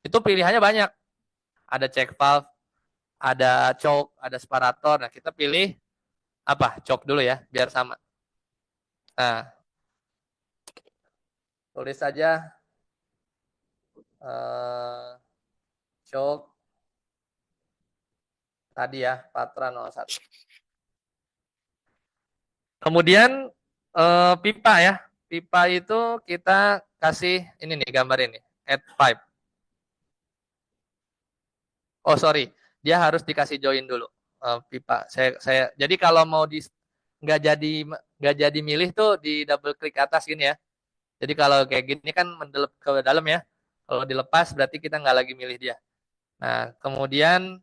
itu pilihannya banyak. Ada check valve, ada choke, ada separator. Nah, kita pilih apa? Choke dulu ya, biar sama. Nah, tulis saja choke tadi ya, Patra 01. Kemudian pipa ya. Pipa itu kita kasih ini nih gambar ini, add pipe. Oh sorry, dia harus dikasih join dulu pipa. Saya jadi kalau mau nggak jadi milih tuh di double klik atas gini ya. Jadi kalau kayak gini kan mendelep ke dalam ya. Kalau dilepas berarti kita nggak lagi milih dia. Nah kemudian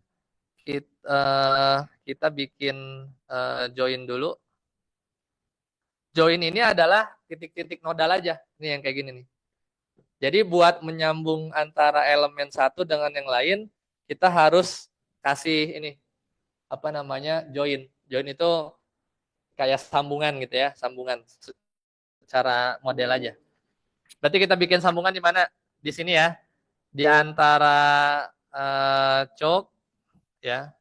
kita bikin join dulu. join ini adalah titik-titik nodal aja. Ini yang kayak gini nih. Jadi buat menyambung antara elemen satu dengan yang lain, kita harus kasih ini, apa namanya, join. Join itu kayak sambungan gitu ya, sambungan secara model aja. Berarti kita bikin sambungan di mana? Di sini ya, di antara choke ya.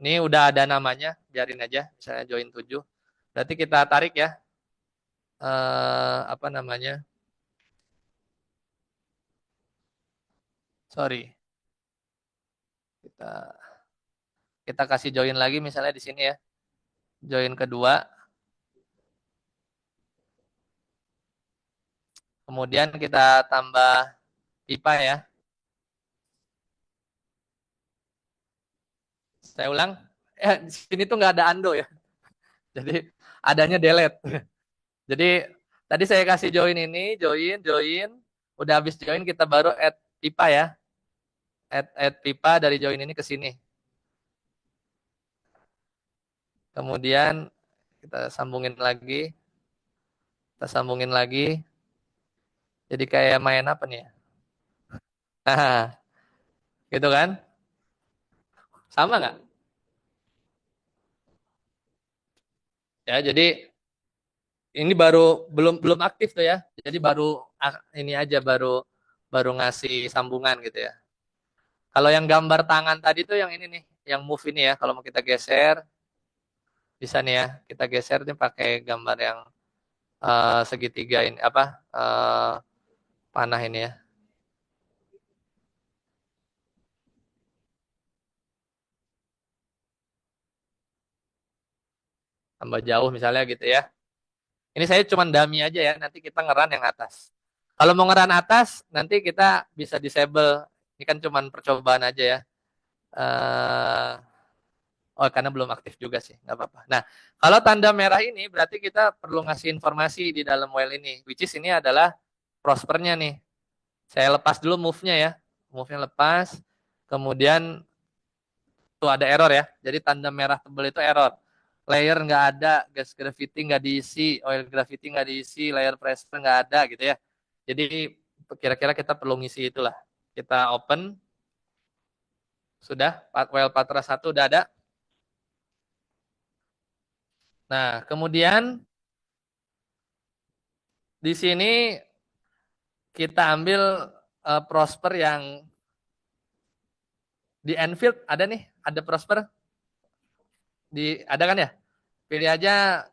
Ini udah ada namanya, biarin aja, misalnya join 7. Berarti kita tarik ya, apa namanya? Sorry, kita kasih join lagi misalnya di sini ya, join kedua. Kemudian kita tambah pipa ya. Saya ulang, di sini tuh nggak ada undo ya. Jadi adanya delete. Jadi tadi saya kasih join ini, join. Udah habis join kita baru add pipa ya. Add pipa dari join ini ke sini. Kemudian kita sambungin lagi. Kita sambungin lagi. Jadi kayak main apa nih ya? Nah, gitu kan? Sama nggak? Ya, jadi ini baru belum belum aktif tuh ya. Jadi baru ini aja baru ngasih sambungan gitu ya. Kalau yang gambar tangan tadi tuh yang ini nih, yang move ini ya. Kalau mau kita geser, bisa nih ya. Kita geser nih pakai gambar yang segitiga ini apa panah ini ya. Tambah jauh misalnya gitu ya. Ini saya cuma dummy aja ya. Nanti kita ngeran yang atas. Kalau mau ngeran atas, nanti kita bisa disable. Ini kan cuma percobaan aja ya. Oh, karena belum aktif juga sih, nggak apa-apa. Nah, kalau tanda merah ini berarti kita perlu ngasih informasi di dalam while ini, which is ini adalah prospernya nih. Saya lepas dulu move-nya ya, move-nya lepas, kemudian tuh ada error ya. Jadi tanda merah tebal itu error. Layer nggak ada, gas gravity nggak diisi, oil gravity nggak diisi, layer pressure nggak ada gitu ya. Jadi kira-kira kita perlu ngisi itulah. Kita open, sudah, while patra 1 udah ada. Nah, kemudian di sini kita ambil Prosper yang di Enfield ada nih, ada Prosper ada kan ya? Pilih aja.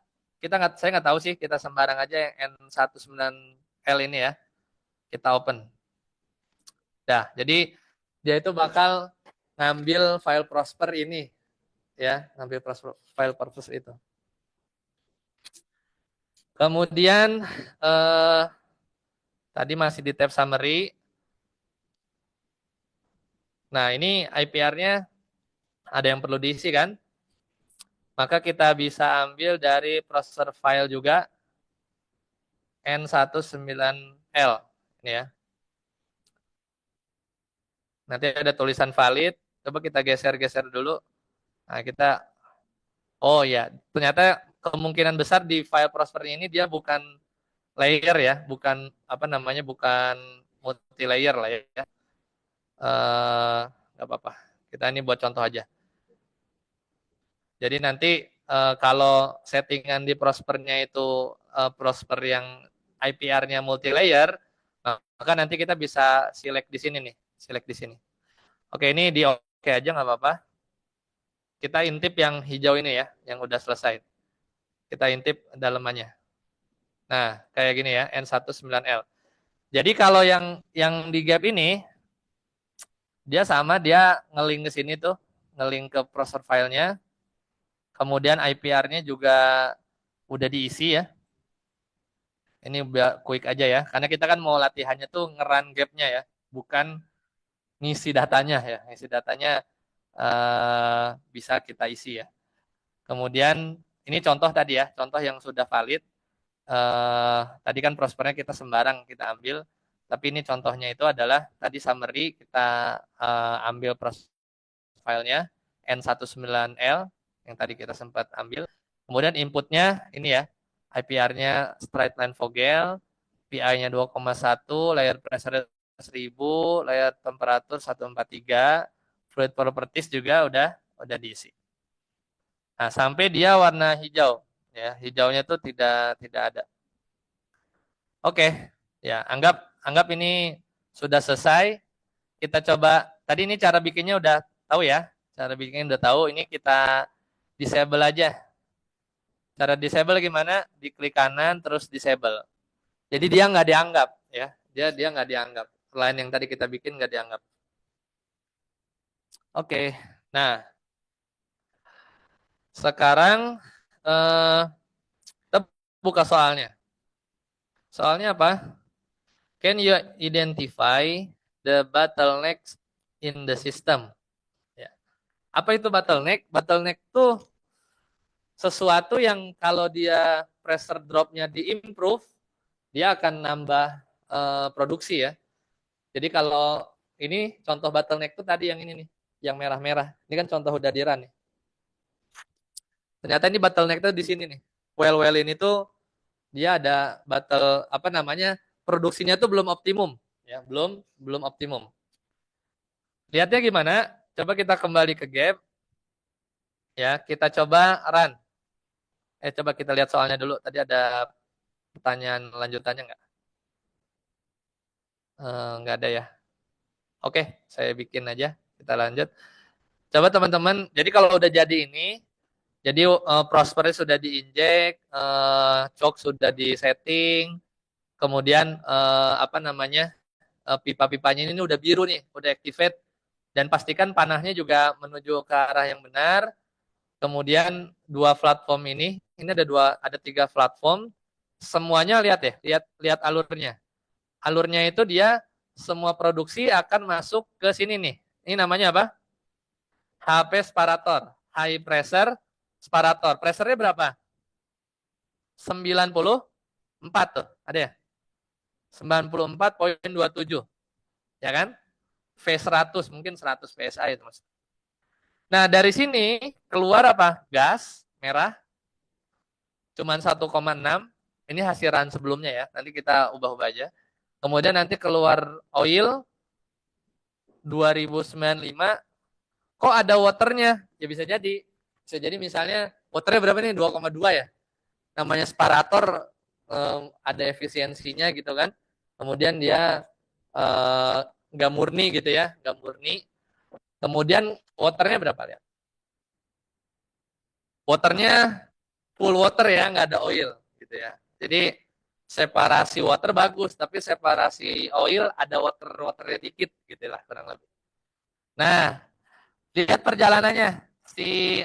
Saya nggak tahu sih, kita sembarang aja yang N19L ini ya. Kita open. Dah, jadi dia itu bakal ngambil file Prosper ini ya, ngambil file Prosper itu. Kemudian tadi masih di tab summary. Nah, ini IPR-nya ada yang perlu diisi kan? Maka kita bisa ambil dari processor file juga N19L ini ya. Nanti ada tulisan valid. Coba kita geser-geser dulu. Nah, oh ya, ternyata kemungkinan besar di file prospernya ini dia bukan layer ya, bukan apa namanya, bukan multi layer lah ya. Nggak apa-apa. Kita ini buat contoh aja. Jadi nanti kalau settingan di prospernya itu prosper yang IPR-nya multi layer, maka nanti kita bisa select di sini nih, select di sini. Oke, ini di oke aja nggak apa-apa. Kita intip yang hijau ini ya, yang udah selesai. Kita intip dalemannya. Nah, kayak gini ya, N19L. Jadi kalau yang di gap ini, dia sama, dia ngeling ke sini tuh, ngeling ke processor filenya. Kemudian IPR-nya juga udah diisi ya. Ini quick aja ya, karena kita kan mau latihannya tuh ngeran gapnya ya, bukan ngisi datanya ya. Ngisi datanya bisa kita isi ya. Kemudian ini contoh tadi ya, contoh yang sudah valid. Tadi kan prospernya kita sembarang kita ambil, tapi ini contohnya itu adalah tadi summary kita ambil filenya N19L yang tadi kita sempat ambil. Kemudian inputnya ini ya, IPR-nya straight line Vogel, PI-nya 2,1, layer pressure 1000, layer temperatur 143, fluid properties juga udah diisi. Nah, sampai dia warna hijau, ya, hijaunya tuh tidak ada. Oke, ya, anggap ini sudah selesai. Kita coba, tadi ini cara bikinnya udah tahu ya, cara bikinnya udah tahu, ini kita disable aja. Cara disable gimana? Diklik kanan terus disable. Jadi dia nggak dianggap ya. Dia nggak dianggap. Line yang tadi kita bikin nggak dianggap. Oke. Nah, sekarang kita buka soalnya. Soalnya apa? Can you identify the bottlenecks in the system? Ya. Apa itu bottleneck? Bottleneck itu sesuatu yang kalau dia pressure dropnya diimprove, dia akan nambah produksi ya. Jadi kalau ini contoh bottleneck itu tadi yang ini nih, yang merah-merah. Ini kan contoh udah nih. Ternyata ini bottleneck itu di sini nih. Well ini tuh dia ada apa namanya? Produksinya tuh belum optimum ya, belum optimum. Lihatnya gimana? Coba kita kembali ke gap. Ya, kita coba run. Coba kita lihat soalnya dulu. Tadi ada pertanyaan lanjutannya nggak? Nggak ada ya. Oke, saya bikin aja. Kita lanjut. Coba teman-teman, jadi kalau udah jadi ini, jadi Prospernya sudah diinjek, choke sudah disetting, kemudian apa namanya pipa-pipanya ini udah biru nih, udah activate, dan pastikan panahnya juga menuju ke arah yang benar. Kemudian dua platform ini ada 3 platform, semuanya lihat ya, lihat alurnya. Alurnya itu dia semua produksi akan masuk ke sini nih. Ini namanya apa? HP separator, high pressure separator. Pressernya berapa? 94 tuh, ada ya? 94,27. Ya kan? V100, mungkin 100 PSI itu Mas. Nah, dari sini keluar apa? Gas merah cuman 1,6. Ini hasil run sebelumnya ya. Nanti kita ubah-ubah aja. Kemudian nanti keluar oil 2095. Kok ada waternya? Ya bisa jadi. Bisa jadi misalnya waternya berapa nih? 2,2 ya. Namanya separator ada efisiensinya gitu kan. Kemudian dia nggak murni gitu ya, nggak murni. Kemudian waternya berapa ya? Waternya full water ya, nggak ada oil gitu ya. Jadi separasi water bagus, tapi separasi oil ada waternya dikit gitu lah kurang lebih. Nah, lihat perjalanannya. Si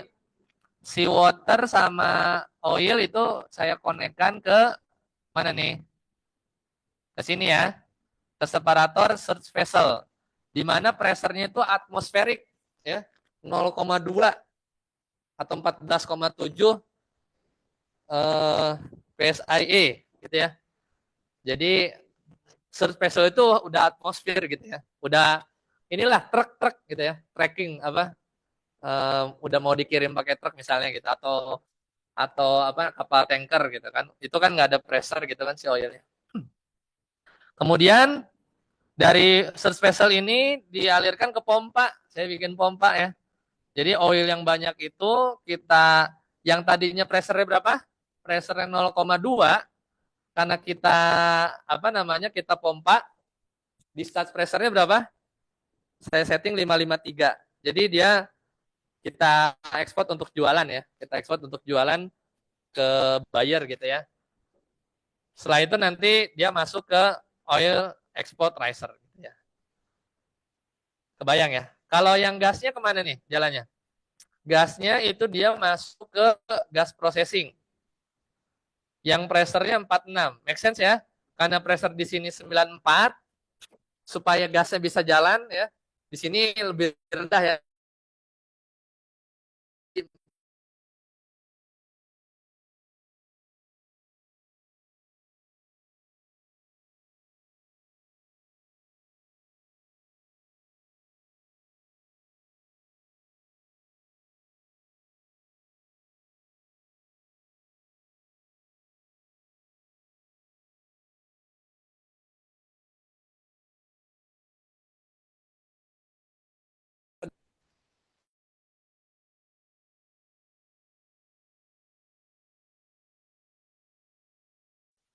si water sama oil itu saya konekkan ke mana nih? Ke sini ya. Ke separator search vessel. Di mana pressernya itu atmosferik ya. 0,2 atau 14,7 PSIE gitu ya. Jadi search vessel itu udah atmosfer gitu ya. Udah inilah truk gitu ya. Tracking apa? Udah mau dikirim pakai truk misalnya gitu atau apa kapal tanker gitu kan. Itu kan nggak ada pressure gitu kan si oilnya. Kemudian dari search vessel ini dialirkan ke pompa. Saya bikin pompa ya. Jadi oil yang banyak itu kita yang tadinya pressure-nya berapa? Pressure-nya 0,2 karena kita apa namanya? Kita pompa discharge pressure-nya berapa? Saya setting 553. Jadi dia kita ekspor untuk jualan ya. Kita ekspor untuk jualan ke buyer gitu ya. Setelah itu nanti dia masuk ke oil export riser gitu ya. Kebayang ya? Kalau yang gasnya kemana nih jalannya? Gasnya itu dia masuk ke gas processing. Yang pressure-nya 46. Make sense ya? Karena pressure di sini 94 supaya gasnya bisa jalan ya. Di sini lebih rendah ya.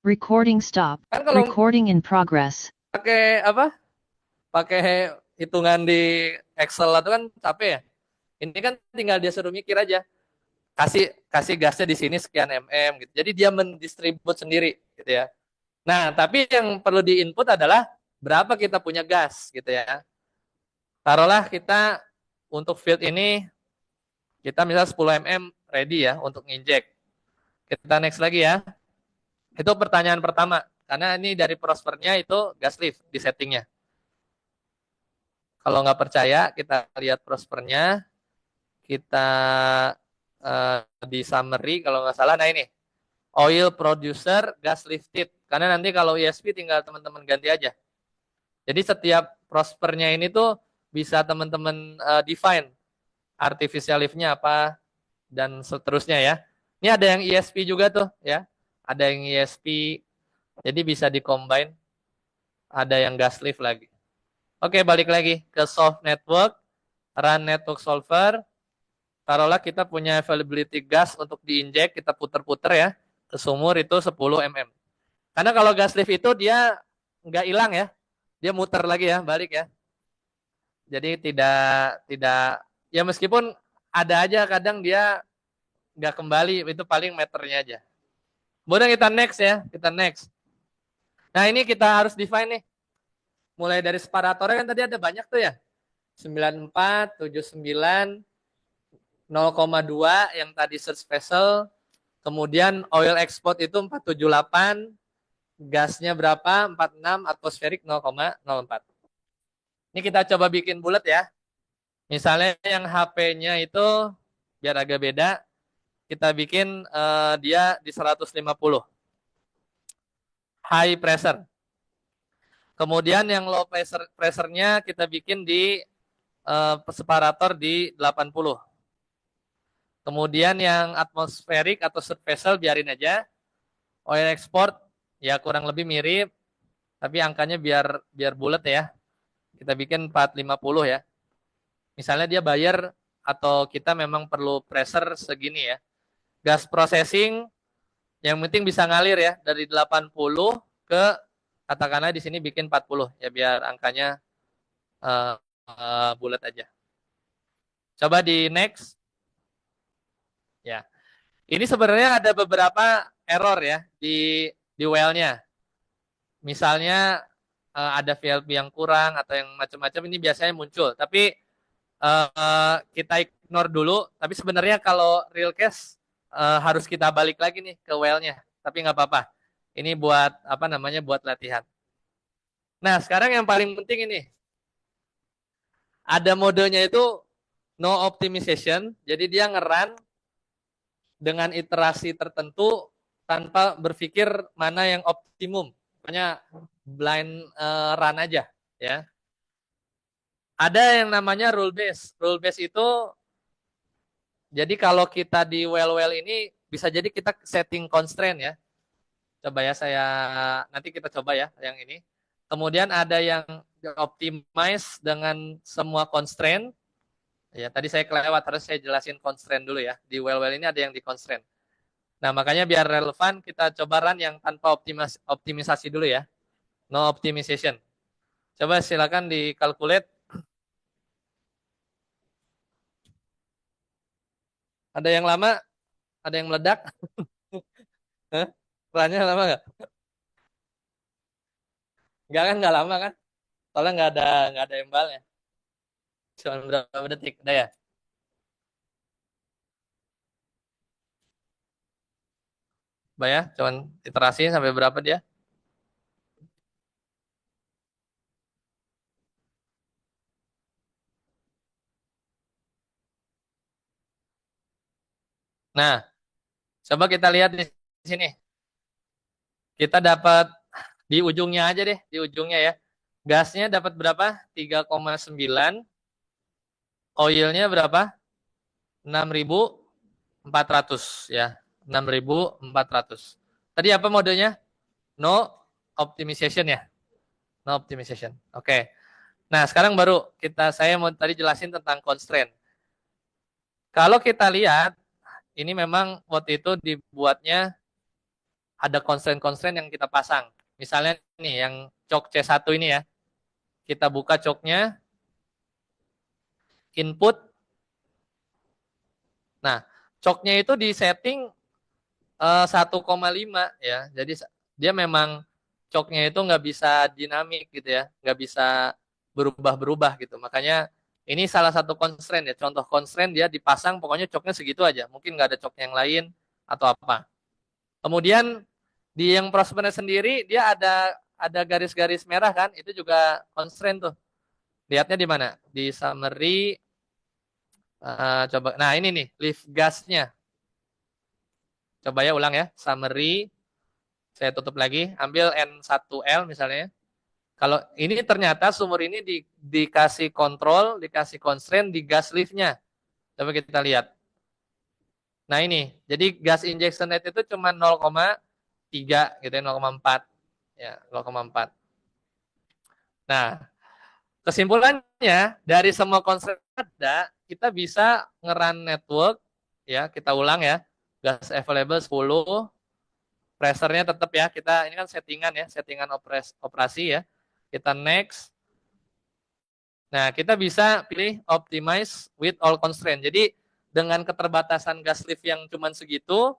Recording stop. Kan kalau Recording in progress. pakai apa? Pakai hitungan di Excel itu kan capek ya. Ini kan tinggal dia suruh mikir aja. Kasih gasnya di sini sekian mm gitu. Jadi dia mendistribut sendiri gitu ya. Nah, tapi yang perlu diinput adalah berapa kita punya gas gitu ya. Taruhlah kita untuk field ini kita misal 10 mm ready ya untuk inject. Kita next lagi ya. Itu pertanyaan pertama. Karena ini dari prospernya itu gas lift di settingnya. Kalau nggak percaya, kita lihat prospernya. Kita di summary kalau nggak salah. Nah ini, oil producer gas lifted. Karena nanti kalau ESP tinggal teman-teman ganti aja. Jadi setiap prospernya ini tuh bisa teman-teman define artificial lift-nya apa dan seterusnya ya. Ini ada yang ESP juga tuh ya. Ada yang ESP. Jadi bisa di-combine. Ada yang gas lift lagi. Oke, balik lagi ke solve network, run network solver. Taruhlah kita punya availability gas untuk diinjek, kita puter-puter ya. Ke sumur itu 10 mm. Karena kalau gas lift itu dia nggak hilang ya. Dia muter lagi ya, balik ya. Jadi tidak ya meskipun ada aja kadang dia nggak kembali, itu paling meternya aja. Kemudian kita next ya, kita next. Nah ini kita harus define nih. Mulai dari separatornya kan tadi ada banyak tuh ya. 94, 79, 0,2 yang tadi search vessel. Kemudian oil export itu 478. Gasnya berapa? 46, atmosferik 0,04. Ini kita coba bikin bulat ya. Misalnya yang HP-nya itu biar agak beda. Kita bikin dia di 150. High pressure. Kemudian yang low pressure-nya kita bikin di separator di 80. Kemudian yang atmosferik atau surface vessel biarin aja. Oil export ya kurang lebih mirip, tapi angkanya biar bulat ya. Kita bikin 450 ya. Misalnya dia bayar atau kita memang perlu pressure segini ya. Gas processing yang penting bisa ngalir ya dari 80 ke katakanlah di sini bikin 40 ya biar angkanya bulat aja. Coba di next. Ya. Ini sebenarnya ada beberapa error ya di well-nya. Misalnya ada VLP yang kurang atau yang macam-macam ini biasanya muncul. Tapi kita ignore dulu. Tapi sebenarnya kalau real case harus kita balik lagi nih ke well-nya. Tapi nggak apa-apa. Ini buat apa namanya buat latihan. Nah sekarang yang paling penting ini. Ada modenya itu no optimization. Jadi dia nge-run dengan iterasi tertentu tanpa berpikir mana yang optimum. Pokoknya blind run aja ya. Ada yang namanya rule base. Rule base itu jadi kalau kita di well ini bisa jadi kita setting constraint ya. Coba ya nanti kita coba ya yang ini. Kemudian ada yang optimize dengan semua constraint. Ya, tadi saya kelewat, harus saya jelasin constraint dulu ya. Di well ini ada yang di constraint. Nah, makanya biar relevan kita coba run yang tanpa optimisasi dulu ya. No optimization. Coba silakan di calculate. Ada yang lama? Ada yang meledak? Runnya lama nggak? Nggak kan, nggak lama kan? Soalnya nggak ada imbalnya. Cuma berapa detik, udah ya? Coba ya, cuman iterasi sampai berapa dia? Nah, coba kita lihat di sini. Kita dapat di ujungnya aja deh, di ujungnya ya. Gasnya dapat berapa? 3,9. Oilnya berapa? 6.400 ya. 6.400. Tadi apa modenya? No optimization ya. No optimization. Oke. Nah, sekarang baru saya mau tadi jelasin tentang constraint. Kalau kita lihat ini memang waktu itu dibuatnya ada constraint-constraint yang kita pasang. Misalnya nih yang cok C1 ini ya. Kita buka coknya, input. Nah, coknya itu di setting 1,5 ya. Jadi dia memang coknya itu nggak bisa dinamik gitu ya, nggak bisa berubah-berubah gitu. Makanya ini salah satu constraint ya. Contoh constraint dia dipasang pokoknya coknya segitu aja. Mungkin nggak ada cok yang lain atau apa. Kemudian di yang prospernya sendiri dia ada garis-garis merah kan? Itu juga constraint tuh. Lihatnya di mana? Di summary. Coba. Nah ini nih lift gasnya. Coba ya ulang ya. Summary. Saya tutup lagi, ambil N1L misalnya. Kalau ini ternyata sumur ini dikasih kontrol, dikasih constraint di gas liftnya. Coba kita lihat. Nah ini, jadi gas injection rate itu cuma 0,3 gitu ya, 0,4. Ya, 0,4. Nah, kesimpulannya dari semua constraint ada, kita bisa ngeran network, ya kita ulang ya, gas available 10, pressure-nya tetap ya, kita ini kan settingan ya, settingan operasi ya. Kita next. Nah, kita bisa pilih optimize with all constraint. Jadi dengan keterbatasan gas lift yang cuma segitu,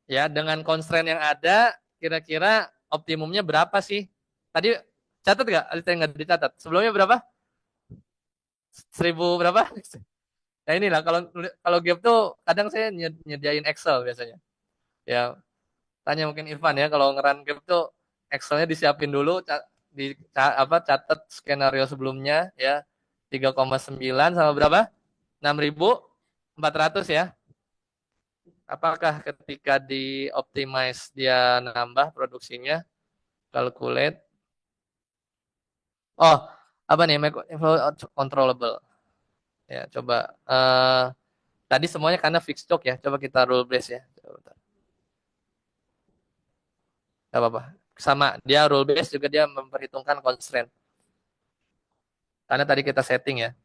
ya dengan constraint yang ada, kira-kira optimumnya berapa sih? Tadi catat nggak? Nggak dicatat. Sebelumnya berapa? 1000 berapa? Nah inilah kalau gap tuh kadang saya nyediain Excel biasanya. Ya tanya mungkin Irfan ya, kalau ngeran gap tuh Excelnya disiapin dulu, catat skenario sebelumnya ya, 3,9 sama berapa? 6.400 ya. Apakah ketika di optimize dia nambah produksinya? Calculate. Oh, apa nih? Controllable. Ya, coba. Tadi semuanya karena fixed stock ya. Coba kita rule base ya. Coba. Gak apa-apa. Sama, dia rule base juga dia memperhitungkan constraint. Karena tadi kita setting ya.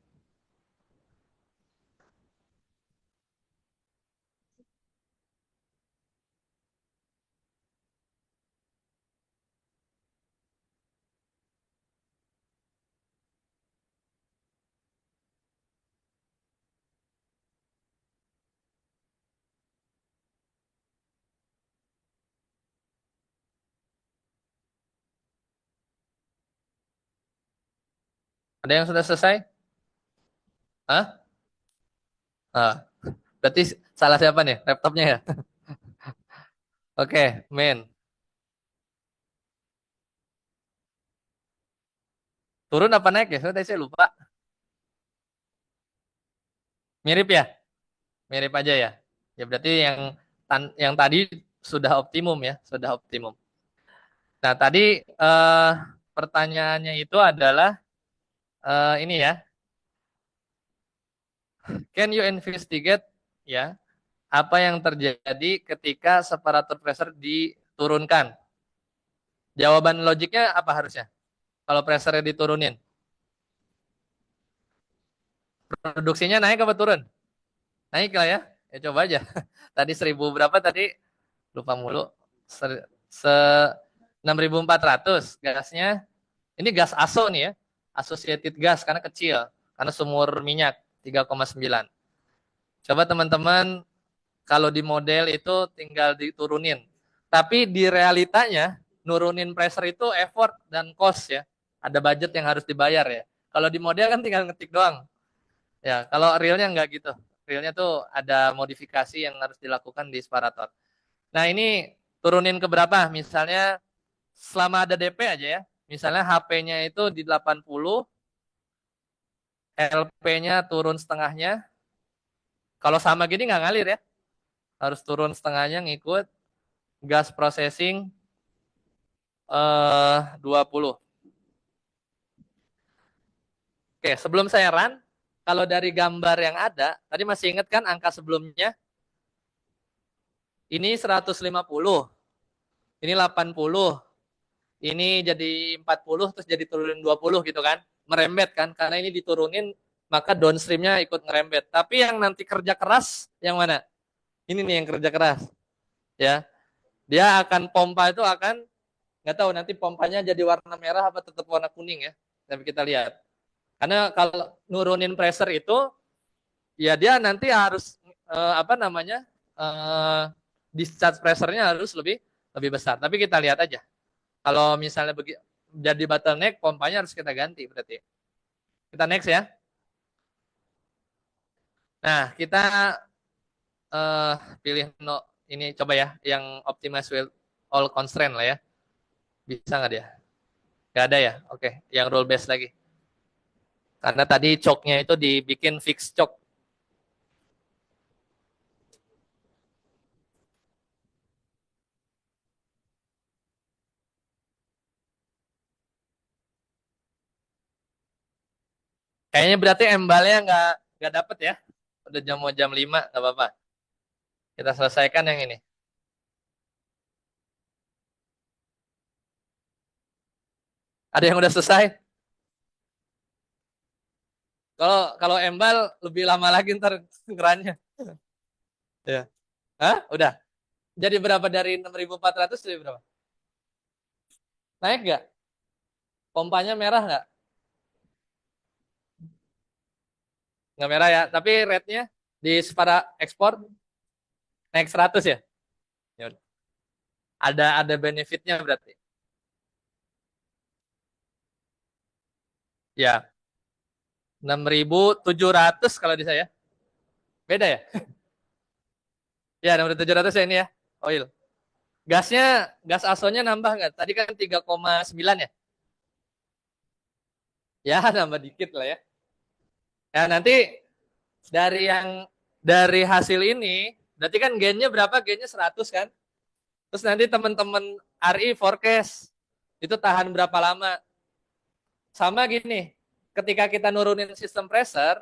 Ada yang sudah selesai? Hah? Ah, berarti salah siapa nih? Laptopnya ya? Oke, main. Turun apa naik ya? Tadi saya lupa. Mirip ya? Mirip aja ya. Ya berarti yang tadi sudah optimum ya, sudah optimum. Nah, tadi pertanyaannya itu adalah ini ya. Can you investigate ya, apa yang terjadi ketika separator pressure diturunkan? Jawaban logiknya apa harusnya? Kalau pressure diturunin. Produksinya naik apa turun? Naik lah ya. Ya coba aja. Tadi 1000 berapa tadi? Lupa mulu. 6.400 gasnya. Ini gas ASO nih ya. Associated gas karena kecil. Karena sumur minyak 3,9. Coba teman-teman kalau di model itu tinggal diturunin. Tapi di realitanya nurunin pressure itu effort dan cost ya. Ada budget yang harus dibayar ya. Kalau di model kan tinggal ngetik doang. Ya, kalau realnya nggak gitu. Realnya tuh ada modifikasi yang harus dilakukan di separator. Nah ini turunin ke berapa? Misalnya selama ada DP aja ya. Misalnya HP-nya itu di 80, LP-nya turun setengahnya. Kalau sama gini nggak ngalir ya. Harus turun setengahnya ngikut gas processing 20. Oke, sebelum saya run, kalau dari gambar yang ada, tadi masih ingat kan angka sebelumnya? Ini 150, ini 80, ini jadi 40, terus jadi turunin 20 gitu kan. Merembet kan, karena ini diturunin, maka downstreamnya ikut ngerembet. Tapi yang nanti kerja keras, yang mana? Ini nih yang kerja keras. Ya, Dia akan pompa itu akan nggak tahu nanti pompanya jadi warna merah apa tetap warna kuning ya. Tapi kita lihat. Karena kalau nurunin pressure itu ya dia nanti harus apa namanya? Discharge pressure-nya harus lebih lebih besar. Tapi kita lihat aja. Kalau misalnya jadi bottleneck, pompanya harus kita ganti berarti. Kita next ya. Nah, kita pilih ini coba ya, yang optimize with all constraint lah ya. Bisa nggak dia? Nggak ada ya? Oke, yang rule based lagi. Karena tadi choke-nya itu dibikin fix choke. Kayaknya berarti embalnya nggak dapet ya. Udah jam 5, nggak apa-apa. Kita selesaikan yang ini. Ada yang udah selesai? Kalau kalau embal lebih lama lagi ntar ngerannya. Ya. Hah? Udah. Jadi berapa dari 6.400 jadi berapa? Naik nggak? Pompanya merah nggak? Nggak merah ya. Tapi rate-nya di para ekspor naik 100 ya? Ya udah. Ada benefitnya berarti. Ya, 6.700 kalau di saya. Beda ya? Ya, 6.700 ya ini ya. Oil. Gas asonya nambah nggak? Tadi kan 3,9 ya? Ya, nambah dikit lah ya. Ya, nanti dari hasil ini, berarti kan gennya berapa? Gennya 100 kan? Terus nanti teman-teman RI forecast itu tahan berapa lama? Sama gini, ketika kita nurunin sistem pressure,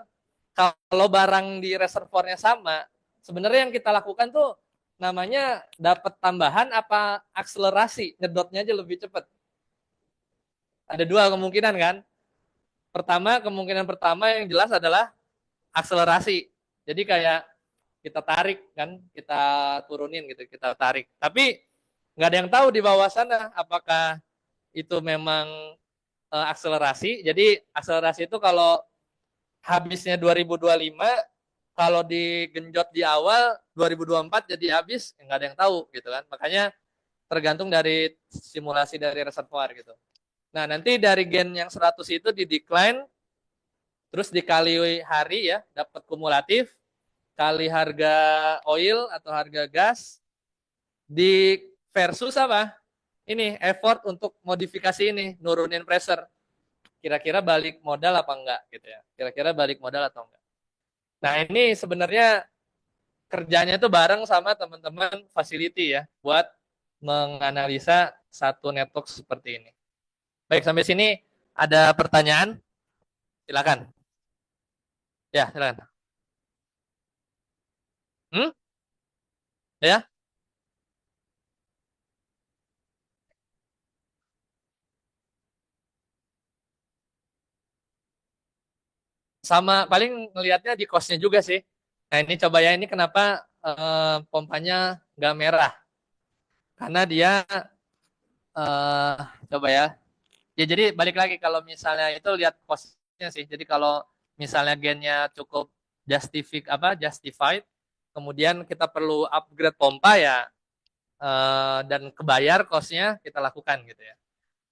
kalau barang di reservoirnya sama, sebenarnya yang kita lakukan tuh namanya dapat tambahan apa akselerasi, nyedotnya aja lebih cepat. Ada dua kemungkinan kan. Kemungkinan pertama yang jelas adalah akselerasi. Jadi kayak kita tarik kan, kita turunin gitu, kita tarik. Tapi nggak ada yang tahu di bawah sana apakah itu memang akselerasi. Jadi akselerasi itu kalau habisnya 2025, kalau digenjot di awal 2024 jadi habis, nggak ada yang tahu gitu kan. Makanya tergantung dari simulasi dari reservoir gitu. Nah, nanti dari gen yang 100 itu di decline, terus dikali hari ya, dapat kumulatif, kali harga oil atau harga gas, di versus apa? Ini effort untuk modifikasi ini, nurunin pressure. Kira-kira balik modal apa enggak gitu ya. Kira-kira balik modal atau enggak. Nah, ini sebenarnya kerjanya tuh bareng sama teman-teman facility ya, buat menganalisa satu network seperti ini. Baik, sampai sini ada pertanyaan? Silakan. Ya, silakan. Hmm? Ya? Sama paling ngelihatnya di cost-nya juga sih. Nah, ini coba ya, ini kenapa pompanya nggak merah? Karena dia eh coba ya. Ya jadi balik lagi kalau misalnya itu lihat cost-nya sih. Jadi kalau misalnya gennya cukup justified, kemudian kita perlu upgrade pompa ya, dan kebayar cost-nya kita lakukan gitu ya.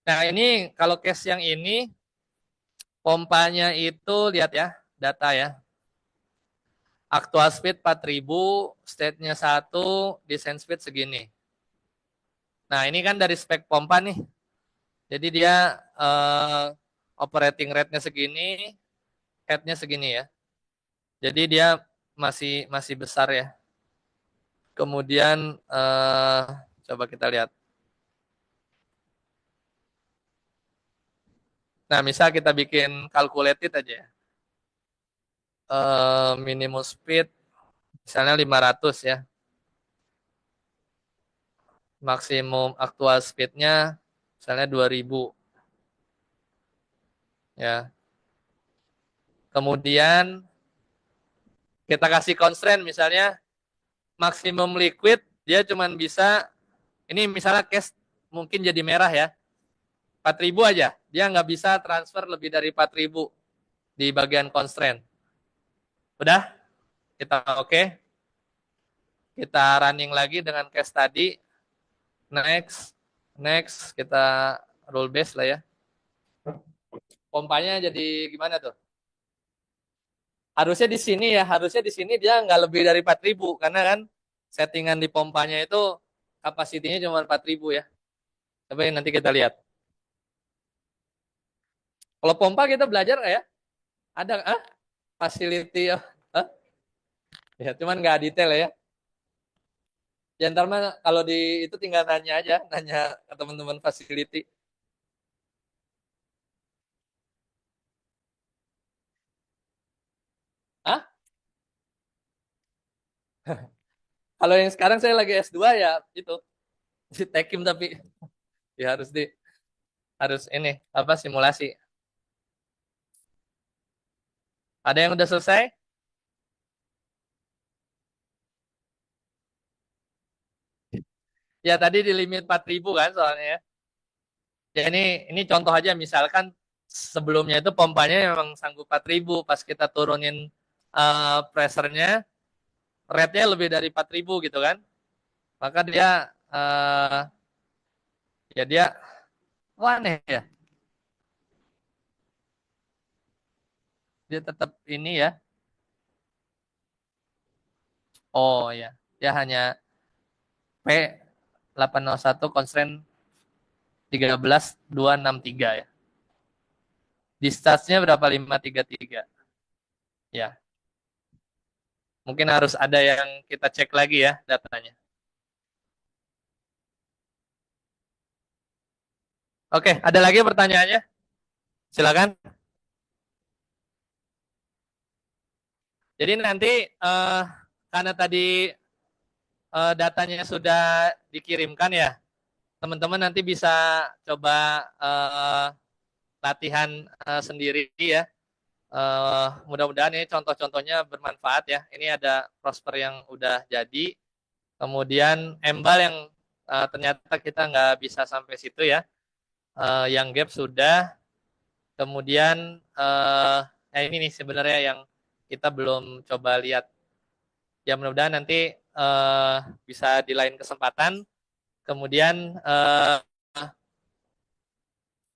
Nah, ini kalau case yang ini pompanya itu lihat ya data ya. Actual speed 4.000, state-nya 1, design speed segini. Nah, ini kan dari spek pompa nih. Jadi dia operating rate-nya segini, head-nya segini ya. Jadi dia masih masih besar ya. Kemudian coba kita lihat. Nah, misal kita bikin calculated aja ya. Minimum speed misalnya 500 ya. Maksimum aktual speed-nya misalnya 2000 ya. Kemudian kita kasih constraint misalnya maksimum liquid dia cuma bisa Ini misalnya case mungkin jadi merah ya. 4.000 aja. Dia nggak bisa transfer lebih dari 4.000 di bagian constraint. Udah? Kita oke. Kita running lagi dengan case tadi. Next. Next. Kita rule base lah ya. Pompanya jadi gimana tuh? Harusnya di sini ya. Harusnya di sini dia nggak lebih dari 4.000. Karena kan settingan di pompanya itu kapasitinya cuma 4.000 ya. Tapi nanti kita lihat. Kalau pompa kita belajar nggak ya? Ada facility ya? Ya, cuman nggak detail ya. Ya ntar mah kalau di itu tinggal nanya aja, nanya ke teman-teman facility. Hah? Kalau yang sekarang saya lagi S2 ya itu di Tekim tapi ya harus ini apa simulasi. Ada yang udah selesai? Ya tadi di limit 4.000 kan soalnya ya. Ya ini contoh aja misalkan sebelumnya itu pompanya memang sanggup 4.000 pas kita turunin pressernya rate-nya lebih dari 4.000 gitu kan. Maka dia ya dia wah aneh ya. Dia tetap ini ya. Oh ya. Ya hanya P801 constraint 13.263 ya. Discharge-nya berapa? 533. Ya. Mungkin harus ada yang kita cek lagi ya datanya. Oke, ada lagi pertanyaannya? Silakan. Jadi nanti karena tadi datanya sudah dikirimkan ya, teman-teman nanti bisa coba latihan sendiri ya. Mudah-mudahan ini contoh-contohnya bermanfaat ya. Ini ada Prosper yang udah jadi, kemudian embal yang ternyata kita nggak bisa sampai situ ya. Yang gap sudah, kemudian ini nih sebenarnya yang kita belum coba lihat. Ya mudah-mudahan nanti bisa di lain kesempatan. Kemudian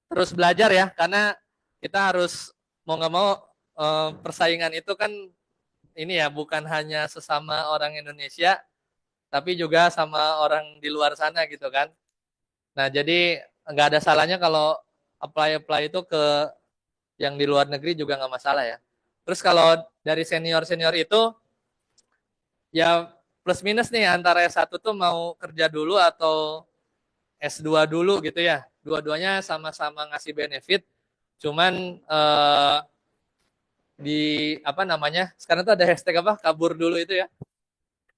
terus belajar ya, karena kita harus mau nggak mau persaingan itu kan ini ya bukan hanya sesama orang Indonesia, tapi juga sama orang di luar sana gitu kan. Nah jadi nggak ada salahnya kalau apply itu ke yang di luar negeri juga nggak masalah ya. Terus kalau dari senior-senior itu ya plus minus nih antara S1 tuh mau kerja dulu atau S2 dulu gitu ya. Dua-duanya sama-sama ngasih benefit. Cuman di apa namanya? Sekarang tuh ada hashtag apa? Kabur dulu itu ya.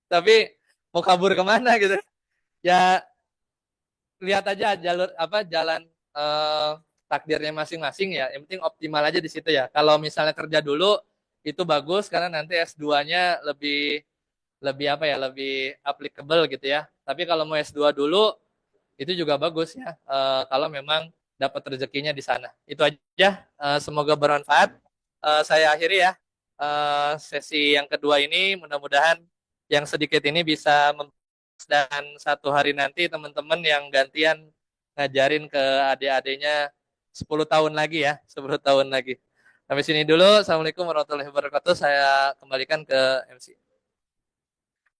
Tapi mau kabur kemana gitu? Ya lihat aja jalur apa jalan takdirnya masing-masing ya. Yang penting optimal aja di situ ya. Kalau misalnya kerja dulu itu bagus karena nanti S2-nya lebih apa ya? Lebih applicable gitu ya. Tapi kalau mau S2 dulu itu juga bagus ya. Kalau memang dapat rezekinya di sana. Itu aja. Semoga bermanfaat. Saya akhiri ya. Sesi yang kedua ini mudah-mudahan yang sedikit ini bisa dan satu hari nanti teman-teman yang gantian ngajarin ke adik-adiknya 10 tahun lagi ya, 10 tahun lagi. Sampai sini dulu. Assalamualaikum warahmatullahi wabarakatuh. Saya kembalikan ke MC.